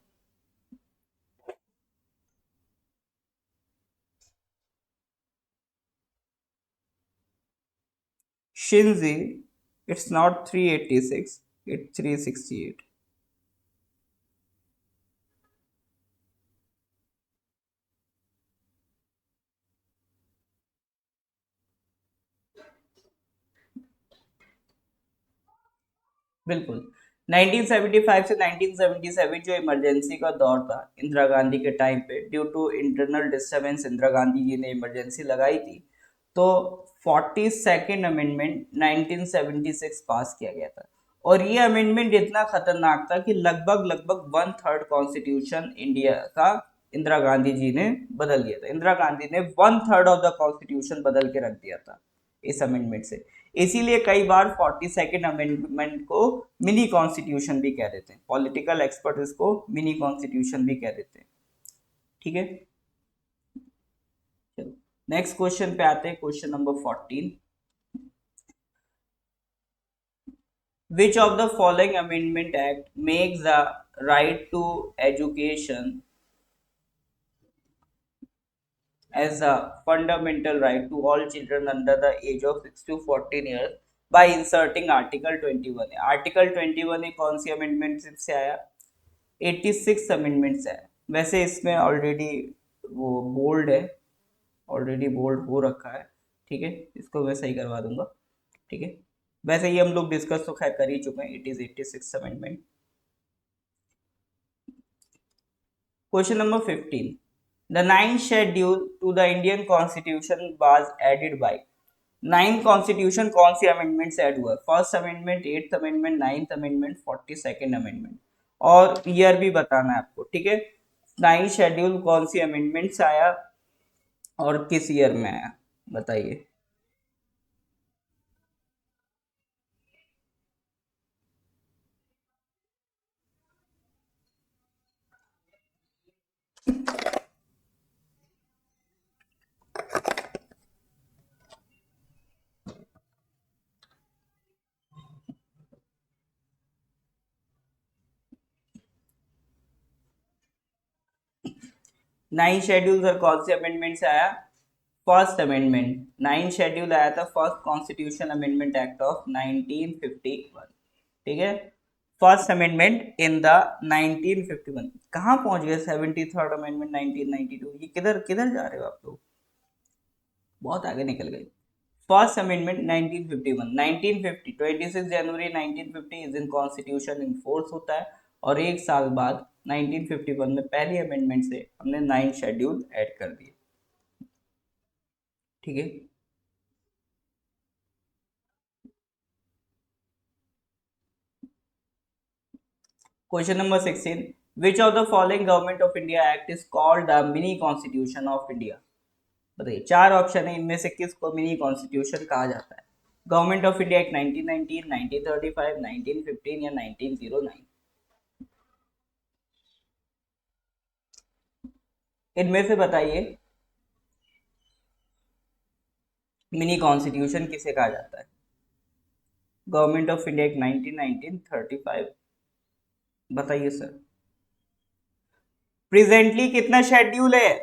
[SPEAKER 1] Shinji, it's not 386, it's 368। बिल्कुल। 1975 से 1977 जो इमरजेंसी का दौर था इंदिरा गांधी के टाइम पे, due to internal disturbance Indira Gandhi ji ने इमरजेंसी लगाई थी, तो 42nd अमेंडमेंट 1976 पास किया गया था। और ये अमेंडमेंट इतना खतरनाक था कि लगभग लगभग 1/3 कॉन्स्टिट्यूशन इंडिया का इंदिरा गांधी जी ने बदल दिया था। इंदिरा गांधी ने 1/3 ऑफ द कॉन्स्टिट्यूशन बदल के रख दिया था इस अमेंडमेंट से। इसीलिए कई बार 42nd अमेंडमेंट को मिनी कॉन्स्टिट्यूशन भी कह देते हैं, पॉलिटिकल एक्सपर्ट इसको मिनी कॉन्स्टिट्यूशन भी कह देते हैं। ठीक है, चलो नेक्स्ट क्वेश्चन पे आते हैं, question number 14। Which of the following amendment act makes the right to education as a fundamental right to all children under the age of 6 to 14 years by inserting article 21? Article 21 कौन सी amendment से आया? 86 amendment से आया। वैसे इसमें already वो bold है, already bold हो रखा है। ठीक है, इसको मैं सही करवा दूंगा। ठीक है, वैसे ये हम लोग डिस्कस तो खैर कर ही चुके हैं। It is 86 amendment. Question number 15। The ninth schedule to the Indian Constitution was added by? Ninth constitution कौन सी अमेंडमेंट से ऐड हुआ? First amendment, eighth amendment, ninth amendment, 42nd amendment. और ईयर भी बताना है आपको। ठीक है, नाइन्थ शेड्यूल कौन सी अमेंडमेंट से आया और किस ईयर में आया, बताइए। नाइन्थ शेड्यूल सर कौन से अमेंडमेंट से आया? First amendment. नाइन्थ शेड्यूल आया था first constitution amendment act of 1951। ठीक है, फर्स्ट अमेंडमेंट इन द 1951। कहाँ पहुंच गए 73rd अमेंडमेंट 1992? ये किधर किधर जा रहे हो आप लोग, बहुत आगे निकल गए। फर्स्ट अमेंडमेंट 1951, 1950 26 जनवरी 1950 इस दिन कॉन्स्टिट्यूशन इन फोर्स होता है। और एक साल बाद 1951 में पहली अमेंडमेंट से हमने नाइन्थ शेड्यूल ऐड कर दिया। ठीक है, question number 16। Which of the following government of India act is called the mini constitution of India? बताइए, चार ऑप्शन है, इनमें से किसको मिनी कॉन्स्टिट्यूशन कहा जाता है? गवर्नमेंट ऑफ इंडिया एक्ट 1919, 1935, 1915 या 1909? इनमें से बताइए मिनी कॉन्स्टिट्यूशन किसे कहा जाता है? गवर्नमेंट ऑफ इंडिया एक्ट 1919, 35, बताइए सर। प्रेजेंटली कितना शेड्यूल है?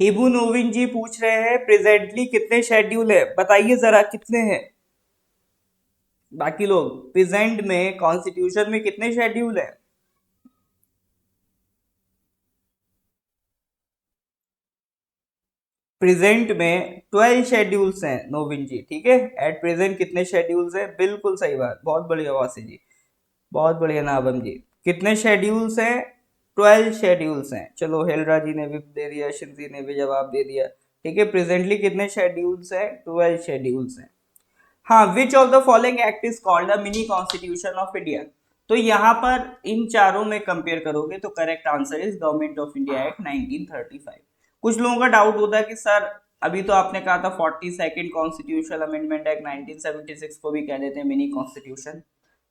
[SPEAKER 1] हिबू नोविन जी पूछ रहे हैं प्रेजेंटली कितने शेड्यूल है, बताइए जरा कितने हैं। बाकी लोग प्रेजेंट में कॉन्स्टिट्यूशन में कितने शेड्यूल है? प्रेजेंट में 12 शेड्यूल्स हैं नोविन जी। ठीक है, एट प्रेजेंट कितने शेड्यूल्स हैं? बिल्कुल सही बात, बहुत बढ़िया वासी जी, बहुत बढ़िया नाबम जी। कितने शेड्यूल्स हैं? 12 शेड्यूल्स हैं। चलो हेलरा जी ने भी दे दिया, शिंजी ने भी जवाब दे दिया। ठीक है, प्रेजेंटली कितने शेड्यूल्स हैं? 12 शेड्यूल्स हैं। हाँ, विच of the following act is called the mini constitution of India? तो यहाँ पर इन चारों में कंपेयर करोगे तो correct answer is government of India act 1935। कुछ लोगों का डाउट होता है कि सर अभी तो आपने कहा था 42nd कॉन्स्टिट्यूशन अमेंडमेंट एक्ट 1976 को भी कह देते हैं मिनी कॉन्स्टिट्यूशन।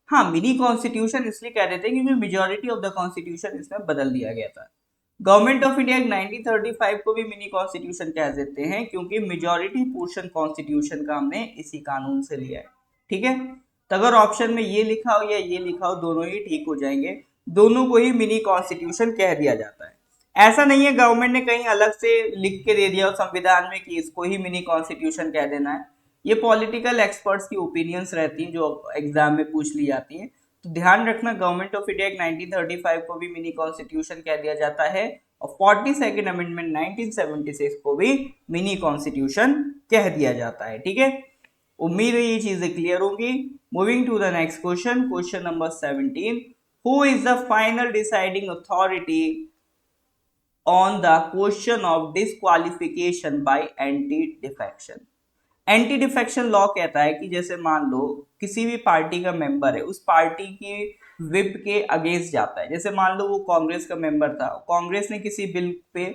[SPEAKER 1] हाँ, मिनी कॉन्स्टिट्यूशन इसलिए कह देते हैं क्योंकि मेजोरिटी ऑफ द कॉन्स्टिट्यूशन इसमें बदल दिया गया था। गवर्नमेंट ऑफ इंडिया 1935 को भी मिनी कॉन्स्टिट्यूशन कह देते हैं क्योंकि मेजॉरिटी पोर्शन कॉन्स्टिट्यूशन का हमने इसी कानून से लिया है। ठीक है, तो अगर ऑप्शन में ये लिखा हो या ये लिखा हो दोनों ही ठीक हो जाएंगे, दोनों को ही मिनी कॉन्स्टिट्यूशन कह दिया जाता है। ऐसा नहीं है गवर्नमेंट ने कहीं अलग से लिख के दे दिया हो संविधान में कि इसको ही मिनी कॉन्स्टिट्यूशन कह देना है। ये पॉलिटिकल एक्सपर्ट्स की ओपिनियंस रहती हैं जो एग्जाम में पूछ ली जाती हैं। तो ध्यान रखना गवर्नमेंट ऑफ इंडिया 1935 को भी मिनी कॉन्स्टिट्यूशन कह दिया जाता है और 42nd अमेंडमेंट 1976 को भी मिनी कॉन्स्टिट्यूशन कह दिया जाता है। ठीक है, उम्मीद है ये चीजें क्लियर होंगी। Moving to the next question, question number 17, who is the final deciding authority on the question of disqualification by anti defection. Anti defection law कहता है कि जैसे मान लो किसी भी पार्टी का मेंबर है, उस पार्टी की विप के अगेंस्ट जाता है। जैसे मान लो वो कांग्रेस का मेंबर था, कांग्रेस ने किसी बिल पे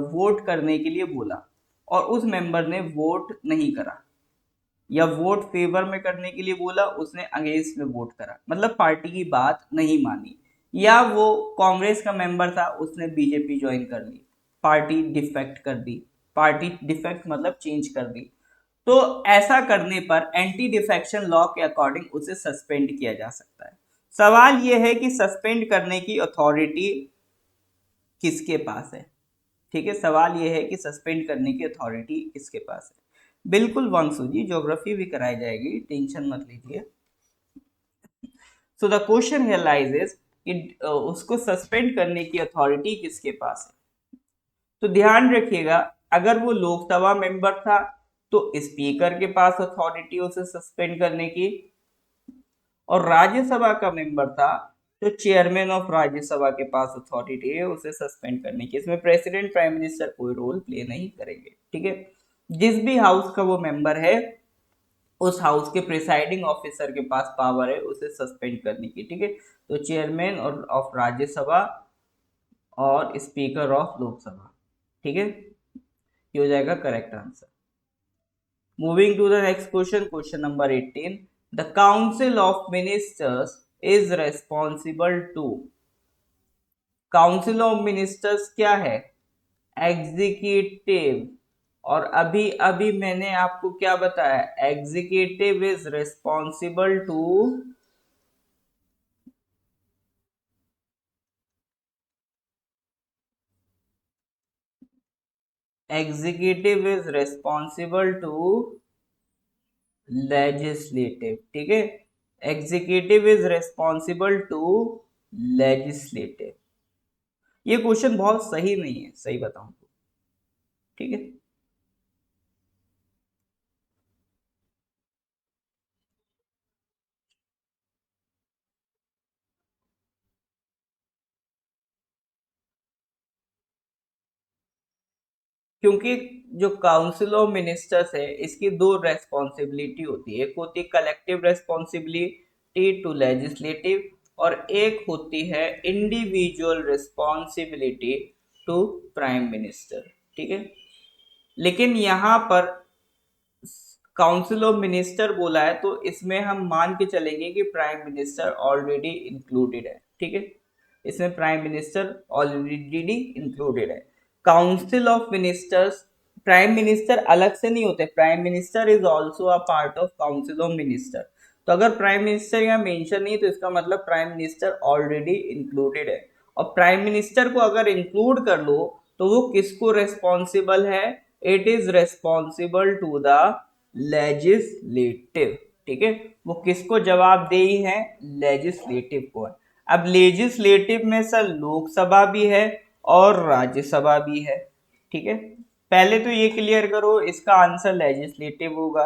[SPEAKER 1] वोट करने के लिए बोला और उस मेंबर ने वोट नहीं करा, या वोट फेवर में करने के लिए बोला, उसने अगेंस्ट में वोट करा, मतलब पार्टी की बात नहीं मानी। या वो कांग्रेस का मेंबर था, उसने बीजेपी ज्वाइन कर ली, पार्टी डिफेक्ट कर दी, पार्टी डिफेक्ट मतलब चेंज कर दी। तो ऐसा करने पर एंटी डिफेक्शन लॉ के अकॉर्डिंग उसे सस्पेंड किया जा सकता है। सवाल यह है कि सस्पेंड करने की अथॉरिटी किसके पास है। ठीक है, सवाल यह है कि सस्पेंड करने की अथॉरिटी किसके पास है। बिल्कुल वंशु जी, ज्योग्राफी भी कराई जाएगी, टेंशन मत लीजिए। So the question here lies is कि उसको सस्पेंड करने की अथॉरिटी किसके पास है। तो ध्यान रखिएगा, अगर वो लोकसभा मेंबर था तो स्पीकर के पास अथॉरिटी उसे सस्पेंड करने की, और राज्यसभा का मेंबर था तो चेयरमैन ऑफ राज्यसभा के पास अथॉरिटी है उसे सस्पेंड करने की। इसमें प्रेसिडेंट प्राइम मिनिस्टर कोई रोल प्ले नहीं करेंगे। ठीक है, जिस भी हाउस का वो मेंबर है उस हाउस के प्रिसाइडिंग ऑफिसर के पास पावर है उसे सस्पेंड करने की। ठीक है, तो चेयरमैन और ऑफ राज्यसभा और स्पीकर ऑफ लोकसभा। ठीक है, ये हो जाएगा correct answer. Moving to the next question, question number 18, the council of ministers is responsible to. Council of ministers क्या है? एग्जीक्यूटिव। और अभी अभी मैंने आपको क्या बताया, executive is responsible to executive is responsible to legislative. ठीक है, executive is responsible to legislative. ये क्वेश्चन बहुत सही नहीं है, सही बताऊं तो। ठीक है, क्योंकि जो काउंसिल ऑफ मिनिस्टर्स है इसकी दो रेस्पॉन्सिबिलिटी होती है, एक होती है कलेक्टिव रेस्पॉन्सिबिलिटी टू लेजिस्लेटिव और एक होती है individual responsibility to prime minister. ठीक है, लेकिन यहाँ पर काउंसिल ऑफ मिनिस्टर बोला है तो इसमें हम मान के चलेंगे कि प्राइम मिनिस्टर ऑलरेडी इंक्लूडेड है। ठीक है, इसमें प्राइम मिनिस्टर ऑलरेडी इंक्लूडेड है। Council of ministers, prime minister अलग से नहीं होते, prime minister is also a part of council of minister. तो अगर प्राइम मिनिस्टर यहाँ मेंशन नहीं तो इसका मतलब प्राइम मिनिस्टर ऑलरेडी इंक्लूडेड है। और प्राइम मिनिस्टर को अगर इंक्लूड कर लो तो वो किसको रेस्पॉन्सिबल है? It is responsible to the legislative. ठीक है, वो किसको जवाबदेही है? लेजिस्लेटिव को है। अब लेजिस्लेटिव में सर लोकसभा भी है और राज्यसभा भी है। ठीक है, पहले तो ये क्लियर करो, इसका आंसर लेजिस्लेटिव होगा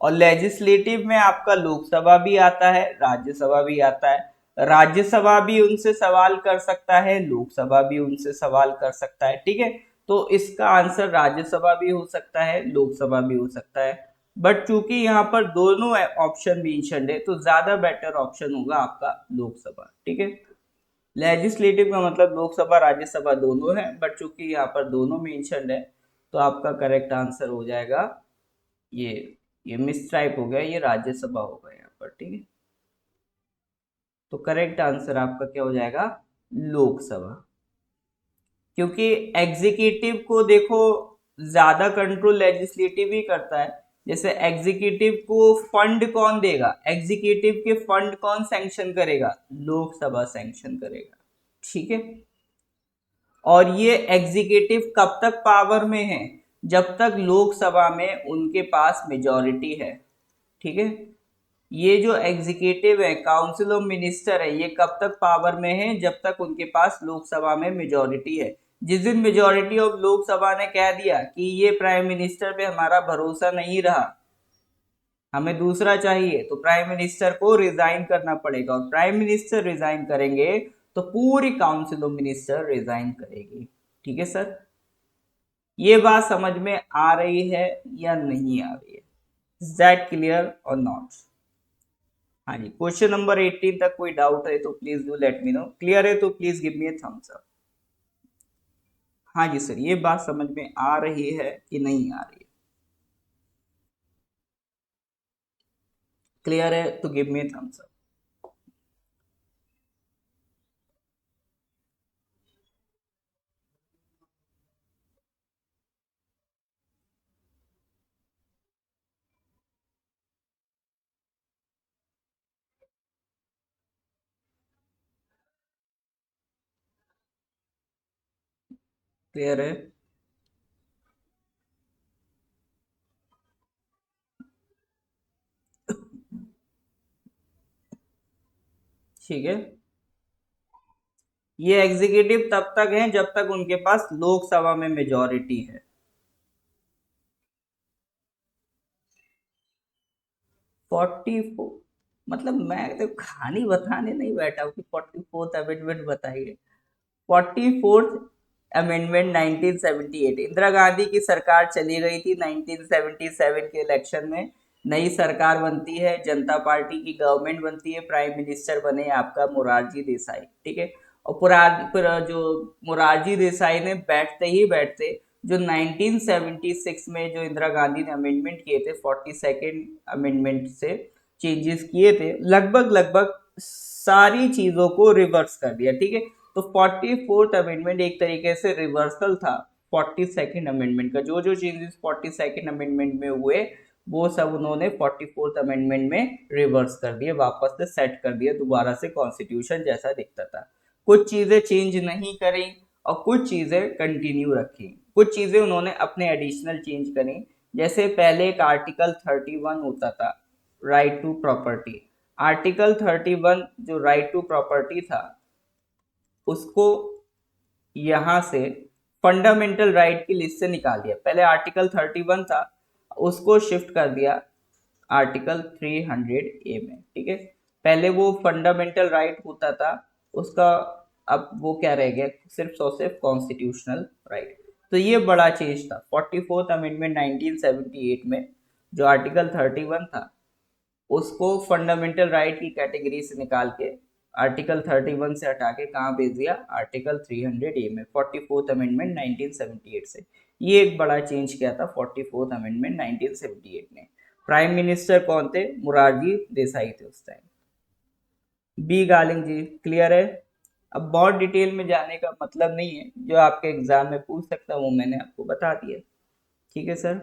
[SPEAKER 1] और लेजिस्लेटिव में आपका लोकसभा भी आता है, राज्यसभा भी आता है। राज्यसभा भी उनसे सवाल कर सकता है, लोकसभा भी उनसे सवाल कर सकता है। ठीक है, तो इसका आंसर राज्यसभा भी हो सकता है, लोकसभा भी हो सकता है। बट चूंकि यहाँ पर दोनों ऑप्शन मेंशन्ड है तो ज्यादा बेटर ऑप्शन होगा आपका लोकसभा। ठीक है, लेजिस्लेटिव का मतलब लोकसभा राज्यसभा दोनों है, बट चूंकि यहाँ पर दोनों मेंशन्ड है तो आपका करेक्ट आंसर हो जाएगा ये ये मिस टाइप हो गया, ये राज्यसभा होगा यहाँ पर। ठीक है, तो करेक्ट आंसर आपका क्या हो जाएगा? लोकसभा। क्योंकि एग्जीक्यूटिव को देखो ज्यादा कंट्रोल लेजिस्लेटिव ही करता है। जैसे एग्जीक्यूटिव को फंड कौन देगा, एग्जीक्यूटिव के फंड कौन सैंक्शन करेगा, लोकसभा सैंक्शन करेगा। ठीक है। और ये एग्जीक्यूटिव कब तक पावर में है, जब तक लोकसभा में उनके पास मेजॉरिटी है। ठीक है। ये जो एग्जीक्यूटिव है, काउंसिल ऑफ मिनिस्टर है, ये कब तक पावर में है, जब तक उनके पास लोकसभा में मेजॉरिटी है। जिस दिन मेजॉरिटी ऑफ लोकसभा ने कह दिया कि ये प्राइम मिनिस्टर पे हमारा भरोसा नहीं रहा, हमें दूसरा चाहिए, तो प्राइम मिनिस्टर को रिजाइन करना पड़ेगा। और प्राइम मिनिस्टर रिजाइन करेंगे तो पूरी काउंसिल ऑफ मिनिस्टर रिजाइन करेगी। ठीक है सर, ये बात समझ में आ रही है या नहीं आ रही है? इज दैट क्लियर और नॉट? हाँ जी, क्वेश्चन नंबर 18 तक कोई डाउट है तो please do let me know. Clear है तो please give me a thumbs up. हाँ जी सर, ये बात समझ में आ रही है कि नहीं आ रही है? क्लियर है तो give me a thumbs up. Clear है? ठीक है। ये एग्जीक्यूटिव तब तक है जब तक उनके पास लोकसभा में मेजॉरिटी है। 44, मतलब मैं तो कहानी बताने नहीं बैठा हूँ कि 44th अमेंडमेंट बताइए। 44th अमेंडमेंट 1978, इंदिरा गांधी की सरकार चली गई थी 1977 के इलेक्शन में। नई सरकार बनती है, जनता पार्टी की गवर्नमेंट बनती है, प्राइम मिनिस्टर बने आपका मोरारजी देसाई। ठीक है। और जो मोरारजी देसाई ने बैठते ही बैठते जो 1976 में जो इंदिरा गांधी ने अमेंडमेंट किए थे, 42nd अमेंडमेंट से चेंजेस किए थे, लगभग लगभग सारी चीजों को रिवर्स कर दिया। ठीक है। तो 44th अमेंडमेंट एक तरीके से रिवर्सल था 42nd अमेंडमेंट का। जो जो चेंजेस 42nd अमेंडमेंट में हुए वो सब उन्होंने 44th अमेंडमेंट में रिवर्स कर दिए, वापस से सेट कर दिया दोबारा से कॉन्स्टिट्यूशन जैसा दिखता था। कुछ चीजें चेंज नहीं करी और कुछ चीजें कंटिन्यू रखी, कुछ चीजें उन्होंने अपने एडिशनल चेंज करी। जैसे पहले एक आर्टिकल 31 होता था, राइट टू प्रॉपर्टी। आर्टिकल 31 जो राइट टू प्रॉपर्टी था, उसको यहाँ से फंडामेंटल राइट की लिस्ट से निकाल दिया। पहले आर्टिकल 31 था, उसको शिफ्ट कर दिया आर्टिकल 300A में। ठीक है। पहले वो फंडामेंटल राइट होता था, उसका अब वो क्या रह गया, सिर्फ और सिर्फ कॉन्स्टिट्यूशनल राइट। तो ये बड़ा चेंज था 44th अमेंडमेंट 1978 में। जो आर्टिकल 31 था उसको फंडामेंटल राइट की कैटेगरी से निकाल के आर्टिकल 31 से हटा के कहाँ भेज दिया, आर्टिकल 300A में, 44th अमेंडमेंट 1978 से। ये एक बड़ा चेंज किया था 44th अमेंडमेंट 1978 ने। प्राइम मिनिस्टर कौन थे, मुरारजी देसाई थे उस टाइम। बी गार्लिंग जी, क्लियर है? अब बहुत डिटेल में जाने का मतलब नहीं है, जो आपके एग्जाम में पूछ सकता हूँ वो मैंने आपको बता दिया। ठीक है सर।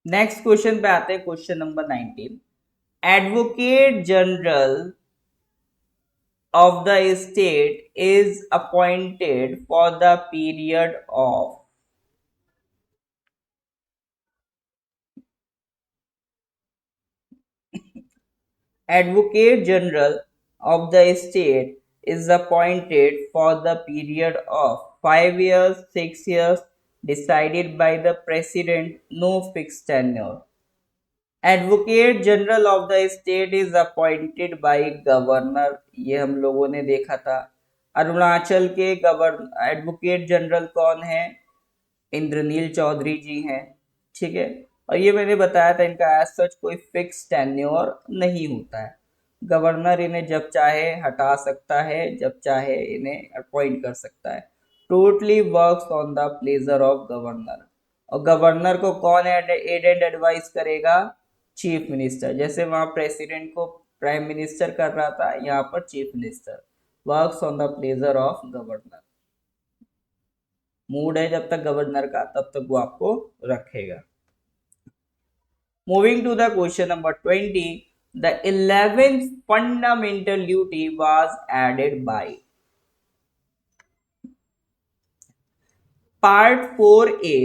[SPEAKER 1] नेक्स्ट क्वेश्चन पे आते हैं, question number 19। Advocate general of the state is appointed for the period of Advocate General of the state is appointed for the period of 5 years, 6 years, decided by the president, no fixed tenure. Advocate general of the state is appointed by governor, ये हम लोगों ने देखा था। अरुणाचल के governor advocate general कौन है, इंद्रनील चौधरी जी हैं। ठीक है। और ये मैंने बताया था इनका एज सच कोई फिक्स टेन्योर नहीं होता है। गवर्नर इन्हें जब चाहे हटा सकता है, जब चाहे इन्हें अपॉइंट कर सकता है। Totally works on the pleasure of governor. और गवर्नर को कौन एड एंड एडवाइस करेगा, चीफ मिनिस्टर। जैसे वहां प्रेसिडेंट को प्राइम मिनिस्टर कर रहा था, यहाँ पर chief minister. Works on the pleasure of governor. Mood है जब तक गवर्नर का तब तक वो आपको रखेगा। Moving to the question number 20, the 11th fundamental duty was added by part 4A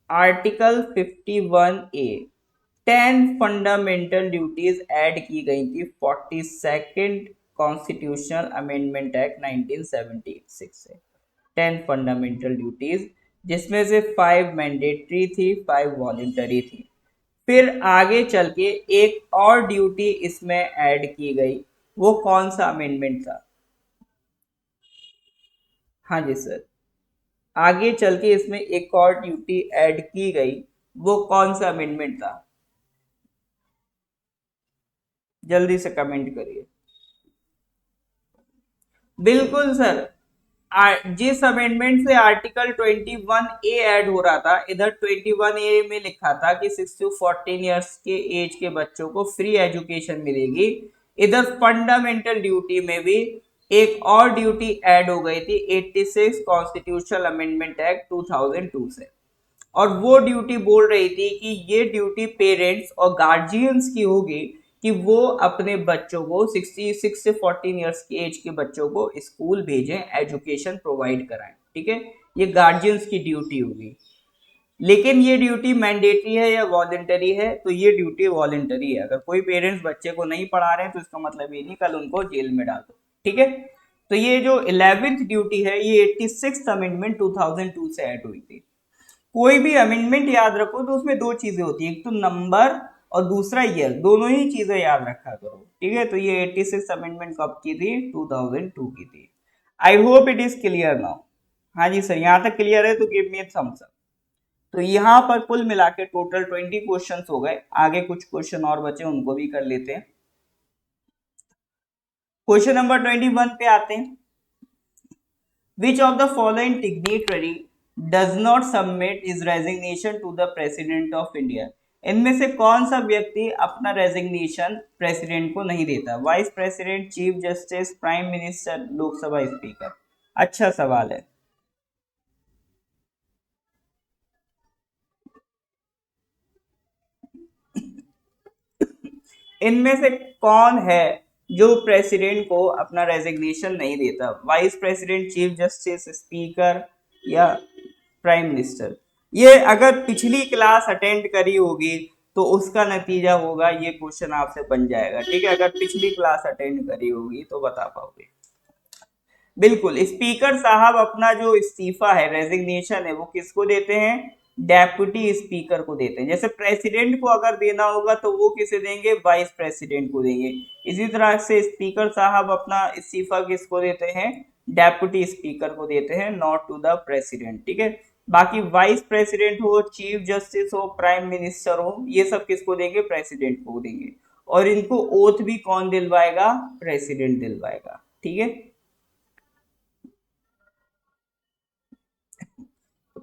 [SPEAKER 1] article 51A 10 fundamental duties add की गई थी 42nd कॉन्स्टिट्यूशनल अमेंडमेंट एक्ट 1976 से। 10 फंडामेंटल ड्यूटीज जिसमें से 5 मैंडेटरी थी, 5 वॉलेंटरी थी। फिर आगे चल के एक और ड्यूटी इसमें ऐड की गई, वो कौन सा अमेंडमेंट था? हाँ जी सर, आगे चल के इसमें एक और ड्यूटी ऐड की गई, वो कौन सा अमेंडमेंट था? जल्दी से कमेंट करिए। बिल्कुल सर, जिस अमेंडमेंट से आर्टिकल 21A ऐड हो रहा था, इधर 21A में लिखा था कि 6 to 14 ईयर्स के एज के बच्चों को फ्री एजुकेशन मिलेगी। इधर फंडामेंटल ड्यूटी में भी एक और ड्यूटी ऐड हो गई थी 86 कॉन्स्टिट्यूशनल अमेंडमेंट एक्ट 2002 से, और वो ड्यूटी बोल रही थी कि ये ड्यूटी पेरेंट्स और गार्जियंस की होगी कि वो अपने बच्चों को 66 से 14 ईयर्स की एज के बच्चों को स्कूल भेजें, एजुकेशन प्रोवाइड कराएं। ठीक है, ये गार्जियंस की ड्यूटी होगी। लेकिन ये ड्यूटी मैंडेटरी है या वॉलेंटरी है? तो ये ड्यूटी वॉलेंटरी है। अगर कोई पेरेंट्स बच्चे को नहीं पढ़ा रहे हैं तो इसका मतलब ये नहीं कल उनको जेल में डाल दो। ठीक है, तो ये जो 11th ड्यूटी है ये 86 अमेंडमेंट 2002 से ऐड हुई थी। कोई भी अमेंडमेंट याद रखो तो उसमें दो चीजें होती है, एक तो नंबर और दूसरा ईयर, दोनों ही चीजें याद रखा करो। ठीक है, तो ये 86 अमेंडमेंट कब की थी? 2002 की थी। I hope it is clear now. हाँ जी सर, यहाँ तक क्लियर है तो गिव मी थम्स अप। तो यहाँ पर कुल मिला के टोटल 20 क्वेश्चंस हो गए। आगे कुछ क्वेश्चन और बचे, उनको भी कर लेते हैं। क्वेश्चन नंबर 21 पे आते हैं। Which of the following dignitary does not submit his resignation to the President of India? इनमें से कौन सा व्यक्ति अपना रेजिग्नेशन प्रेसिडेंट को नहीं देता? Vice president, chief justice, prime minister, Lok Sabha speaker. अच्छा सवाल है। इनमें से कौन है जो प्रेसिडेंट को अपना रेजिग्नेशन नहीं देता? Vice president, chief justice, speaker या प्राइम मिनिस्टर? ये अगर पिछली क्लास अटेंड करी होगी तो उसका नतीजा होगा, ये क्वेश्चन आपसे बन जाएगा। ठीक है, अगर पिछली क्लास अटेंड करी होगी तो बता पाओगे। बिल्कुल, स्पीकर साहब अपना जो इस्तीफा है, रेजिग्नेशन है, वो किसको देते हैं? डेप्यूटी स्पीकर को देते हैं। जैसे प्रेसिडेंट को अगर देना होगा तो वो किसे देंगे? वाइस प्रेसिडेंट को देंगे। इसी तरह से स्पीकर साहब अपना इस्तीफा किसको देते हैं? डेप्यूटी स्पीकर को देते हैं, नॉट टू द प्रेसिडेंट। ठीक है, बाकी वाइस प्रेसिडेंट हो, चीफ जस्टिस हो, प्राइम मिनिस्टर हो, ये सब किसको देंगे? प्रेसिडेंट को देंगे। और इनको ओथ भी कौन दिलवाएगा? प्रेसिडेंट दिलवाएगा। ठीक है,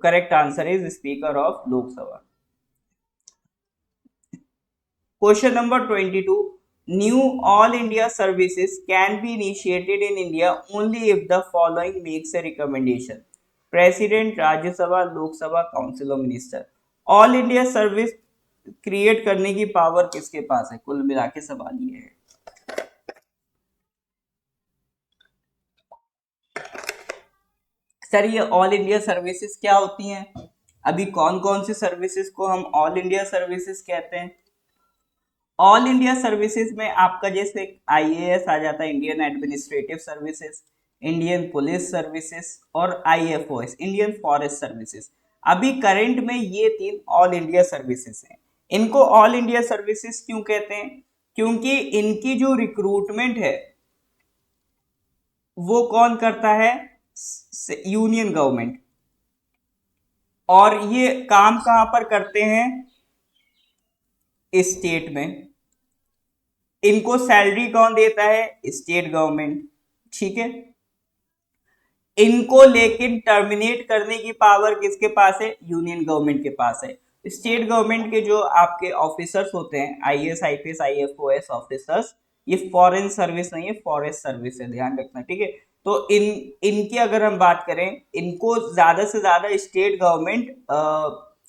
[SPEAKER 1] correct answer is speaker of Lok Sabha. Question number 22, knew all India services can be initiated in India only if the following makes a recommendation. President, Rajya Sabha, Lok Sabha, council of minister. All India service create करने की power किसके पास है? कुल मिला के सवाल ये है। सर ये ऑल इंडिया सर्विसेज क्या होती हैं? अभी कौन कौन सी सर्विसेज को हम ऑल इंडिया सर्विसेज कहते हैं? ऑल इंडिया सर्विसेज में आपका जैसे आईएएस आ जाता है, Indian administrative services, Indian police services और आईएफओएस, इंडियन फॉरेस्ट सर्विसेज। अभी करंट में ये 3 ऑल इंडिया सर्विसेज हैं। इनको ऑल इंडिया सर्विसेज क्यों कहते हैं? क्योंकि इनकी जो रिक्रूटमेंट है वो कौन करता है? Union government. और ये काम कहां पर करते हैं? स्टेट में। इनको सैलरी कौन देता है? State government. ठीक है, इनको लेकिन टर्मिनेट करने की पावर किसके पास है? यूनियन गवर्नमेंट के पास है। स्टेट गवर्नमेंट के जो आपके ऑफिसर्स होते हैं, आईएएस, आईपीएस, आईएफओएस ऑफिसर्स, ये फॉरेन सर्विस नहीं है, फॉरेस्ट सर्विस है, ध्यान रखना, ठीक है। तो इनकी अगर हम बात करें, इनको ज्यादा से ज्यादा स्टेट गवर्नमेंट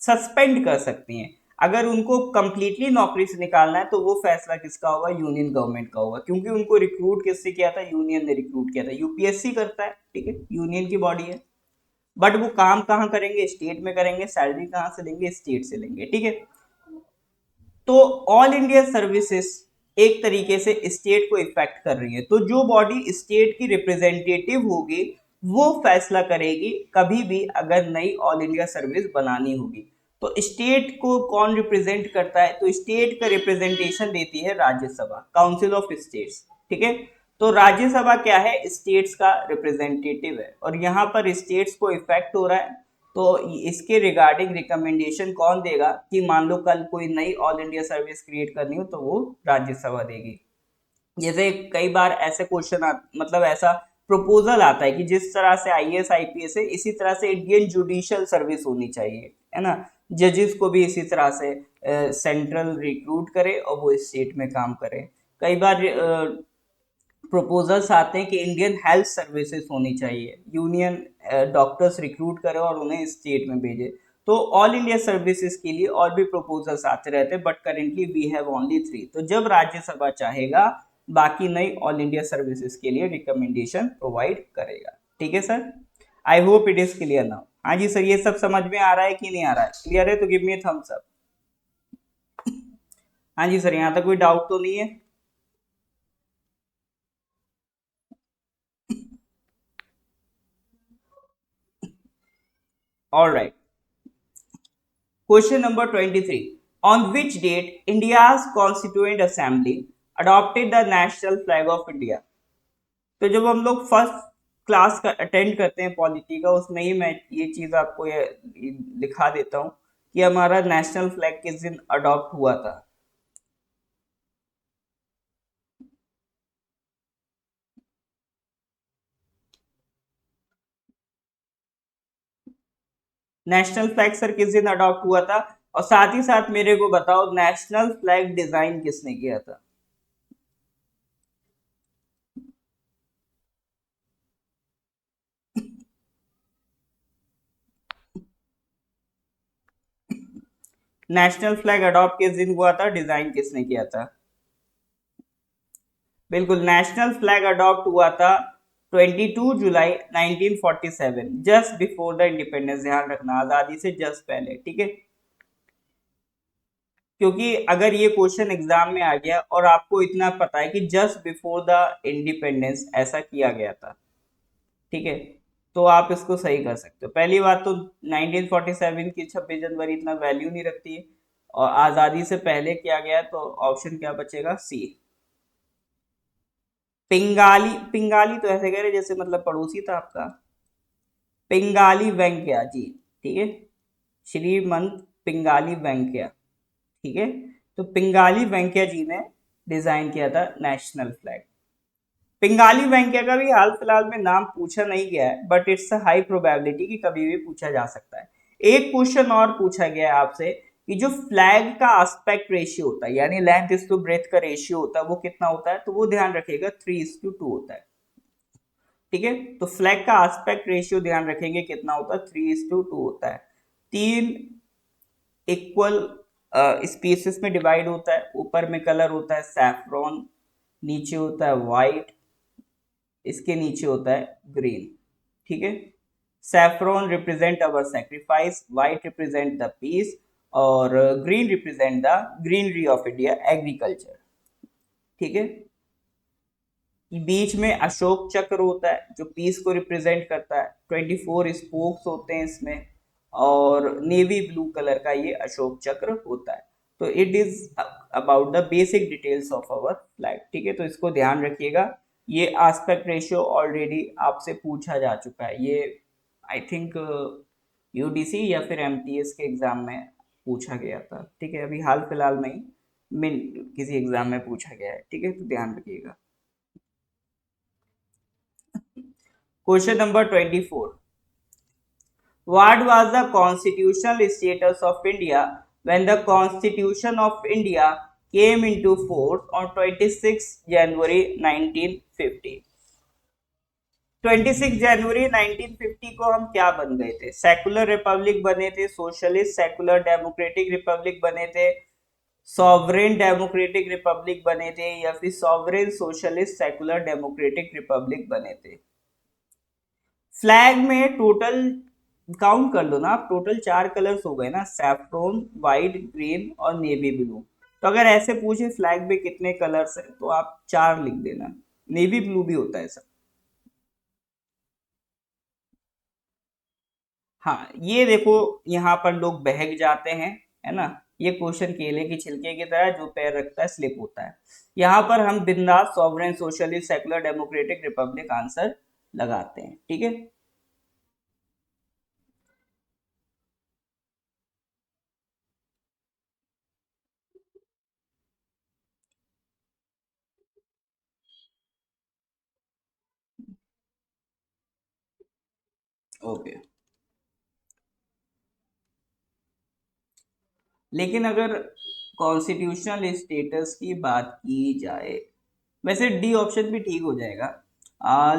[SPEAKER 1] सस्पेंड कर सकती है। अगर उनको कंप्लीटली नौकरी से निकालना है तो वो फैसला किसका होगा, यूनियन गवर्नमेंट का होगा, क्योंकि उनको रिक्रूट किससे किया था, यूनियन ने रिक्रूट किया था। यूपीएससी करता है, ठीक है, यूनियन की बॉडी है। बट वो काम कहाँ करेंगे, स्टेट में करेंगे, सैलरी कहाँ से लेंगे, स्टेट से लेंगे, ठीक है। तो ऑल इंडिया सर्विसेज एक तरीके से स्टेट को इफेक्ट कर रही है। तो जो बॉडी स्टेट की रिप्रेजेंटेटिव होगी वो फैसला करेगी कभी भी अगर नई ऑल इंडिया सर्विस बनानी होगी। तो स्टेट को कौन रिप्रेजेंट करता है, तो स्टेट का रिप्रेजेंटेशन देती है राज्यसभा, काउंसिल ऑफ स्टेट्स, ठीक है। तो राज्यसभा क्या है, स्टेट्स का रिप्रेजेंटेटिव है, और यहाँ पर स्टेट्स को इफेक्ट हो रहा है। तो इसके रिगार्डिंग रिकमेंडेशन कौन देगा, कि मान लो कल कोई नई ऑल इंडिया सर्विस क्रिएट करनी हो तो वो राज्यसभा देगी। जैसे कई बार ऐसे क्वेश्चन मतलब ऐसा प्रपोजल आता है कि जिस तरह से आईएएस आईपीएस है इसी तरह से इंडियन जुडिशियल सर्विस होनी चाहिए, है ना। जजेस को भी इसी तरह से सेंट्रल रिक्रूट करे और वो स्टेट में काम करे। कई बार प्रपोजल्स आते हैं कि इंडियन हेल्थ सर्विसेज होनी चाहिए, यूनियन डॉक्टर्स रिक्रूट करे और उन्हें स्टेट में भेजे। तो ऑल इंडिया सर्विसेज के लिए और भी प्रपोजल्स आते रहते हैं, but currently we have only 3। तो जब राज्यसभा चाहेगा बाकी नई ऑल इंडिया सर्विसेज के लिए रिकमेंडेशन प्रोवाइड करेगा, ठीक है sir. I hope it is clear now. हाँ जी सर, ये सब समझ में आ रहा है कि नहीं आ रहा है, क्लियर है तो give me a thumbs up. हाँ जी सर, यहाँ तक कोई डाउट तो नहीं है। All right, question number 23। On which date India's Constituent Assembly adopted the national flag of India? तो जब हम लोग फर्स्ट क्लास का अटेंड करते हैं पॉलिटी का, उसमें ही मैं ये चीज आपको ये लिखा देता हूँ कि हमारा नेशनल फ्लैग किस दिन अडॉप्ट हुआ था। नेशनल फ्लैग सर किस दिन अडॉप्ट हुआ था, और साथ ही साथ मेरे को बताओ नेशनल फ्लैग डिजाइन किसने किया था। नेशनल फ्लैग अडॉप्ट किस दिन हुआ था, डिजाइन किसने किया था। बिल्कुल, नेशनल फ्लैग अडॉप्ट हुआ था 22 जुलाई 1947, जस्ट बिफोर द इंडिपेंडेंस। ध्यान रखना, आजादी से जस्ट पहले, ठीक है। क्योंकि अगर ये क्वेश्चन एग्जाम में आ गया और आपको इतना पता है कि जस्ट बिफोर द इंडिपेंडेंस ऐसा किया गया था, ठीक है, तो आप इसको सही कर सकते हो। पहली बात तो 1947 की 26 जनवरी इतना वैल्यू नहीं रखती है, और आजादी से पहले किया गया, तो ऑप्शन क्या बचेगा, सी। पिंगाली, पिंगाली तो ऐसे कह रहे जैसे मतलब पड़ोसी था आपका। पिंगाली वेंकैया जी, ठीक है, श्रीमंत पिंगाली वेंकैया, ठीक है। तो पिंगाली वेंकैया जी ने डिजाइन किया था नेशनल फ्लैग। पिंगाली वेंकैया का भी हाल फिलहाल में नाम पूछा नहीं गया है, but it's a high probability कि कभी भी पूछा जा सकता है। एक क्वेश्चन और पूछा गया है आपसे कि जो फ्लैग का एस्पेक्ट रेशियो होता है, यानी लेंथ इज टू ब्रेथ का रेशियो होता है, वो कितना होता है, तो वो ध्यान रखिएगा 3:2 होता है, ठीक है। तो फ्लैग का एस्पेक्ट रेशियो ध्यान रखेंगे कितना होता है, 3:2 होता है। तीन इक्वल स्पीसीज में डिवाइड होता है। ऊपर में कलर होता है सैफ्रॉन, नीचे होता है व्हाइट, इसके नीचे होता है ग्रीन, ठीक है। Saffron represent our sacrifice, white represent the peace, और green represent the greenery of India, agriculture, ठीक है। बीच में अशोक चक्र होता है जो पीस को रिप्रेजेंट करता है। 24 स्पोक्स होते हैं इसमें, और नेवी ब्लू कलर का ये अशोक चक्र होता है। तो it is about the basic details of our flag, ठीक है। तो इसको ध्यान रखिएगा। ये एस्पेक्ट रेशियो ऑलरेडी आपसे पूछा जा चुका है, ये आई थिंक यूडीसी या फिर एमटीएस के एग्जाम में पूछा गया था, ठीक है। अभी हाल फिलहाल में ही मिन किसी एग्जाम में पूछा गया है, ठीक है, तो ध्यान रखिएगा। Question number 24। What was the constitutional status of India when the Constitution of India came into force on 26 January 1950। 26 जनवरी 1950 को हम क्या बन गए थे? सेकुलर रिपब्लिक बने थे, सोशलिस्ट सेकुलर डेमोक्रेटिक रिपब्लिक बने थे, सॉवरेन डेमोक्रेटिक रिपब्लिक बने थे, या फिर sovereign socialist secular democratic Republic बने थे। फ्लैग में टोटल काउंट कर लो ना आप, टोटल 4 कलर्स हो गए ना, सैफ्रॉन, व्हाइट, ग्रीन और नेवी ब्लू। तो अगर ऐसे पूछे फ्लैग में कितने कलर्स है तो आप 4 लिख देना। नेवी ब्लू भी होता है सर। हाँ, ये देखो, यहाँ पर लोग बहक जाते हैं, है ना। ये क्वेश्चन केले की छिलके की तरह, जो पैर रखता है स्लिप होता है। यहाँ पर हम बिंदास sovereign socialist secular democratic Republic answer लगाते हैं, ठीक है। ओके, लेकिन अगर कॉन्स्टिट्यूशनल स्टेटस की बात की जाए, वैसे डी ऑप्शन भी ठीक हो जाएगा।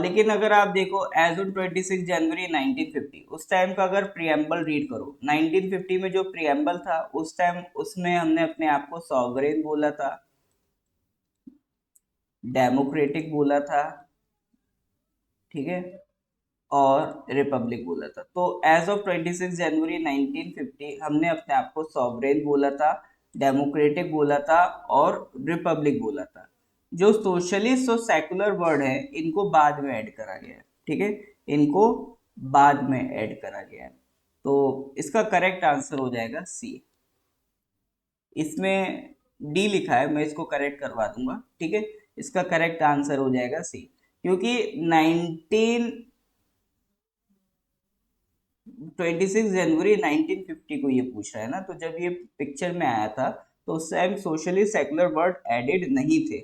[SPEAKER 1] लेकिन अगर आप देखो एज ऑन 26 जनवरी 1950, उस टाइम का अगर प्रियम्बल रीड करो, 1950 में जो प्रियम्बल था उस टाइम, उसमें हमने अपने आप को सॉवरेन बोला था, डेमोक्रेटिक बोला था, ठीक है, और रिपब्लिक बोला था। तो एज ऑफ 26 जनवरी 1950 हमने अपने आप को सॉवरेन बोला था, डेमोक्रेटिक बोला था और रिपब्लिक बोला था। जो सोशलिस्ट और सेकुलर वर्ड है इनको बाद में ऐड करा गया है, ठीक है, इनको बाद में ऐड करा गया है। तो इसका करेक्ट आंसर हो जाएगा सी। इसमें डी लिखा है, मैं इसको करेक्ट करवा दूंगा, ठीक है। इसका करेक्ट आंसर हो जाएगा सी, क्योंकि 26 जनवरी 1950 को ये पूछ रहा है ना, तो जब ये पिक्चर में आया था तो उस time socialist secular word added नहीं थे,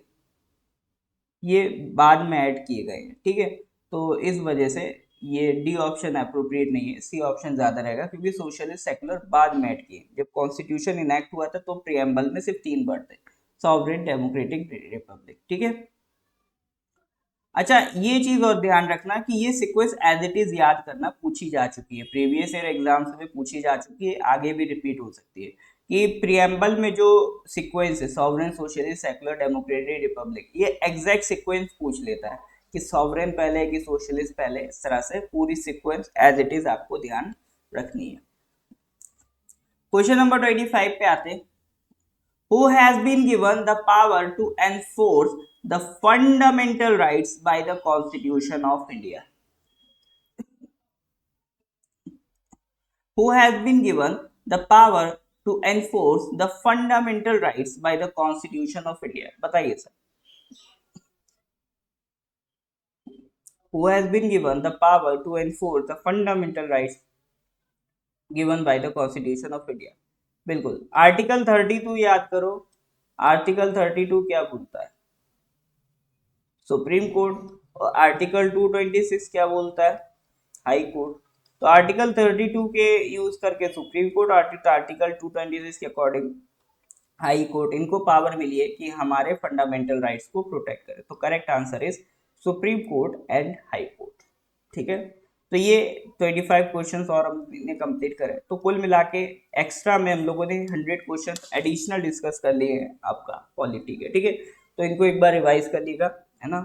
[SPEAKER 1] ये बाद में ऐड किए गए हैं, ठीक है। तो इस वजह से ये डी ऑप्शन अप्रोप्रिएट नहीं है, सी ऑप्शन ज्यादा रहेगा, क्योंकि सोशलिस्ट सेकुलर बाद में ऐड किए। जब कॉन्स्टिट्यूशन इनैक्ट हुआ था तो प्रियम्बल में सिर्फ 3 वर्ड थे, सॉवरेन, डेमोक्रेटिक, रिपब्लिक, ठीक है। अच्छा, ये चीज और ध्यान रखना कि ये सीक्वेंस एज इट इज याद करना, पूछी जा चुकी है प्रीवियस ईयर एग्जाम्स में, पूछी जा चुकी है, आगे भी रिपीट हो सकती है कि प्रियम्बल में जो सीक्वेंस है sovereign, socialist, secular, democratic, Republic, ये एग्जैक्ट सीक्वेंस पूछ लेता है कि सॉवरेन पहले है कि सोशलिस्ट पहले। इस तरह से पूरी सीक्वेंस एज इट इज आपको ध्यान रखनी है। क्वेश्चन नंबर 25 पे आते हैं। Who has been given the power to enforce the fundamental rights by the Constitution of India? Who has been given the power to enforce the fundamental rights by the Constitution of India? बताइए sir. Who has been given the power to enforce the fundamental rights given by the Constitution of India? बिल्कुल, article 32 याद करो। Article 32 क्या बोलता है? Supreme court. और article 226 क्या बोलता है? High court. तो आर्टिकल 32 के यूज करके सुप्रीम कोर्ट, आर्टिकल 226 के अकॉर्डिंग हाई कोर्ट, इनको पावर मिली है कि हमारे फंडामेंटल राइट्स को प्रोटेक्ट करे। तो correct answer is supreme court and high court, ठीक है। तो ये 25 क्वेश्चंस और हमने कंप्लीट करे, तो कुल मिला के एक्स्ट्रा में हम लोगों ने 100 क्वेश्चंस एडिशनल डिस्कस कर लिए हैं आपका पॉलिटी के, ठीक है। तो इनको एक बार रिवाइज कर लीजिएगा, है ना।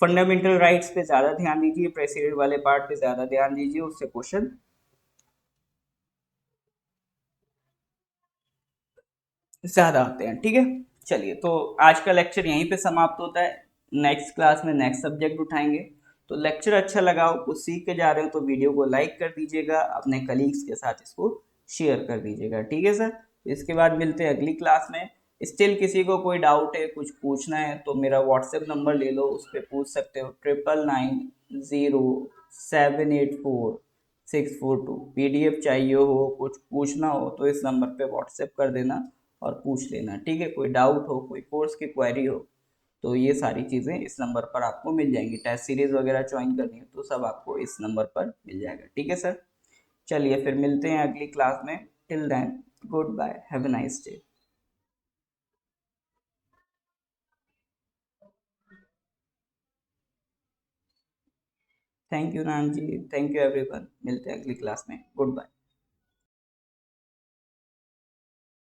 [SPEAKER 1] फंडामेंटल राइट्स पे ज्यादा ध्यान दीजिए, प्रेसिडेंट वाले पार्ट पे ज्यादा ध्यान दीजिए, उससे क्वेश्चन ज्यादा आते हैं, ठीक है। चलिए, तो आज का लेक्चर यहीं पे समाप्त होता है। नेक्स्ट क्लास में नेक्स्ट सब्जेक्ट उठाएंगे। तो लेक्चर अच्छा लगा हो, कुछ सीख के जा रहे हो, तो वीडियो को लाइक कर दीजिएगा, अपने कलीग्स के साथ इसको शेयर कर दीजिएगा, ठीक है सर। इसके बाद मिलते हैं अगली क्लास में। स्टिल किसी को कोई डाउट है, कुछ पूछना है, तो मेरा व्हाट्सएप नंबर ले लो, उस पर पूछ सकते हो, 9990784642। PDF चाहिए हो, कुछ पूछना हो तो इस नंबर पे व्हाट्सएप कर देना और पूछ लेना, ठीक है। कोई डाउट हो, कोई कोर्स की क्वेरी हो, तो ये सारी चीज़ें इस नंबर पर आपको मिल जाएंगी। टेस्ट सीरीज वगैरह ज्वाइन करनी हो तो सब आपको इस नंबर पर मिल जाएगा, ठीक है सर। चलिए, फिर मिलते हैं अगली क्लास में। Till then, good bye, have a nice day. Thank you नाम जी, थैंक यू एवरीवन, मिलते हैं अगली क्लास में, गुड बाय।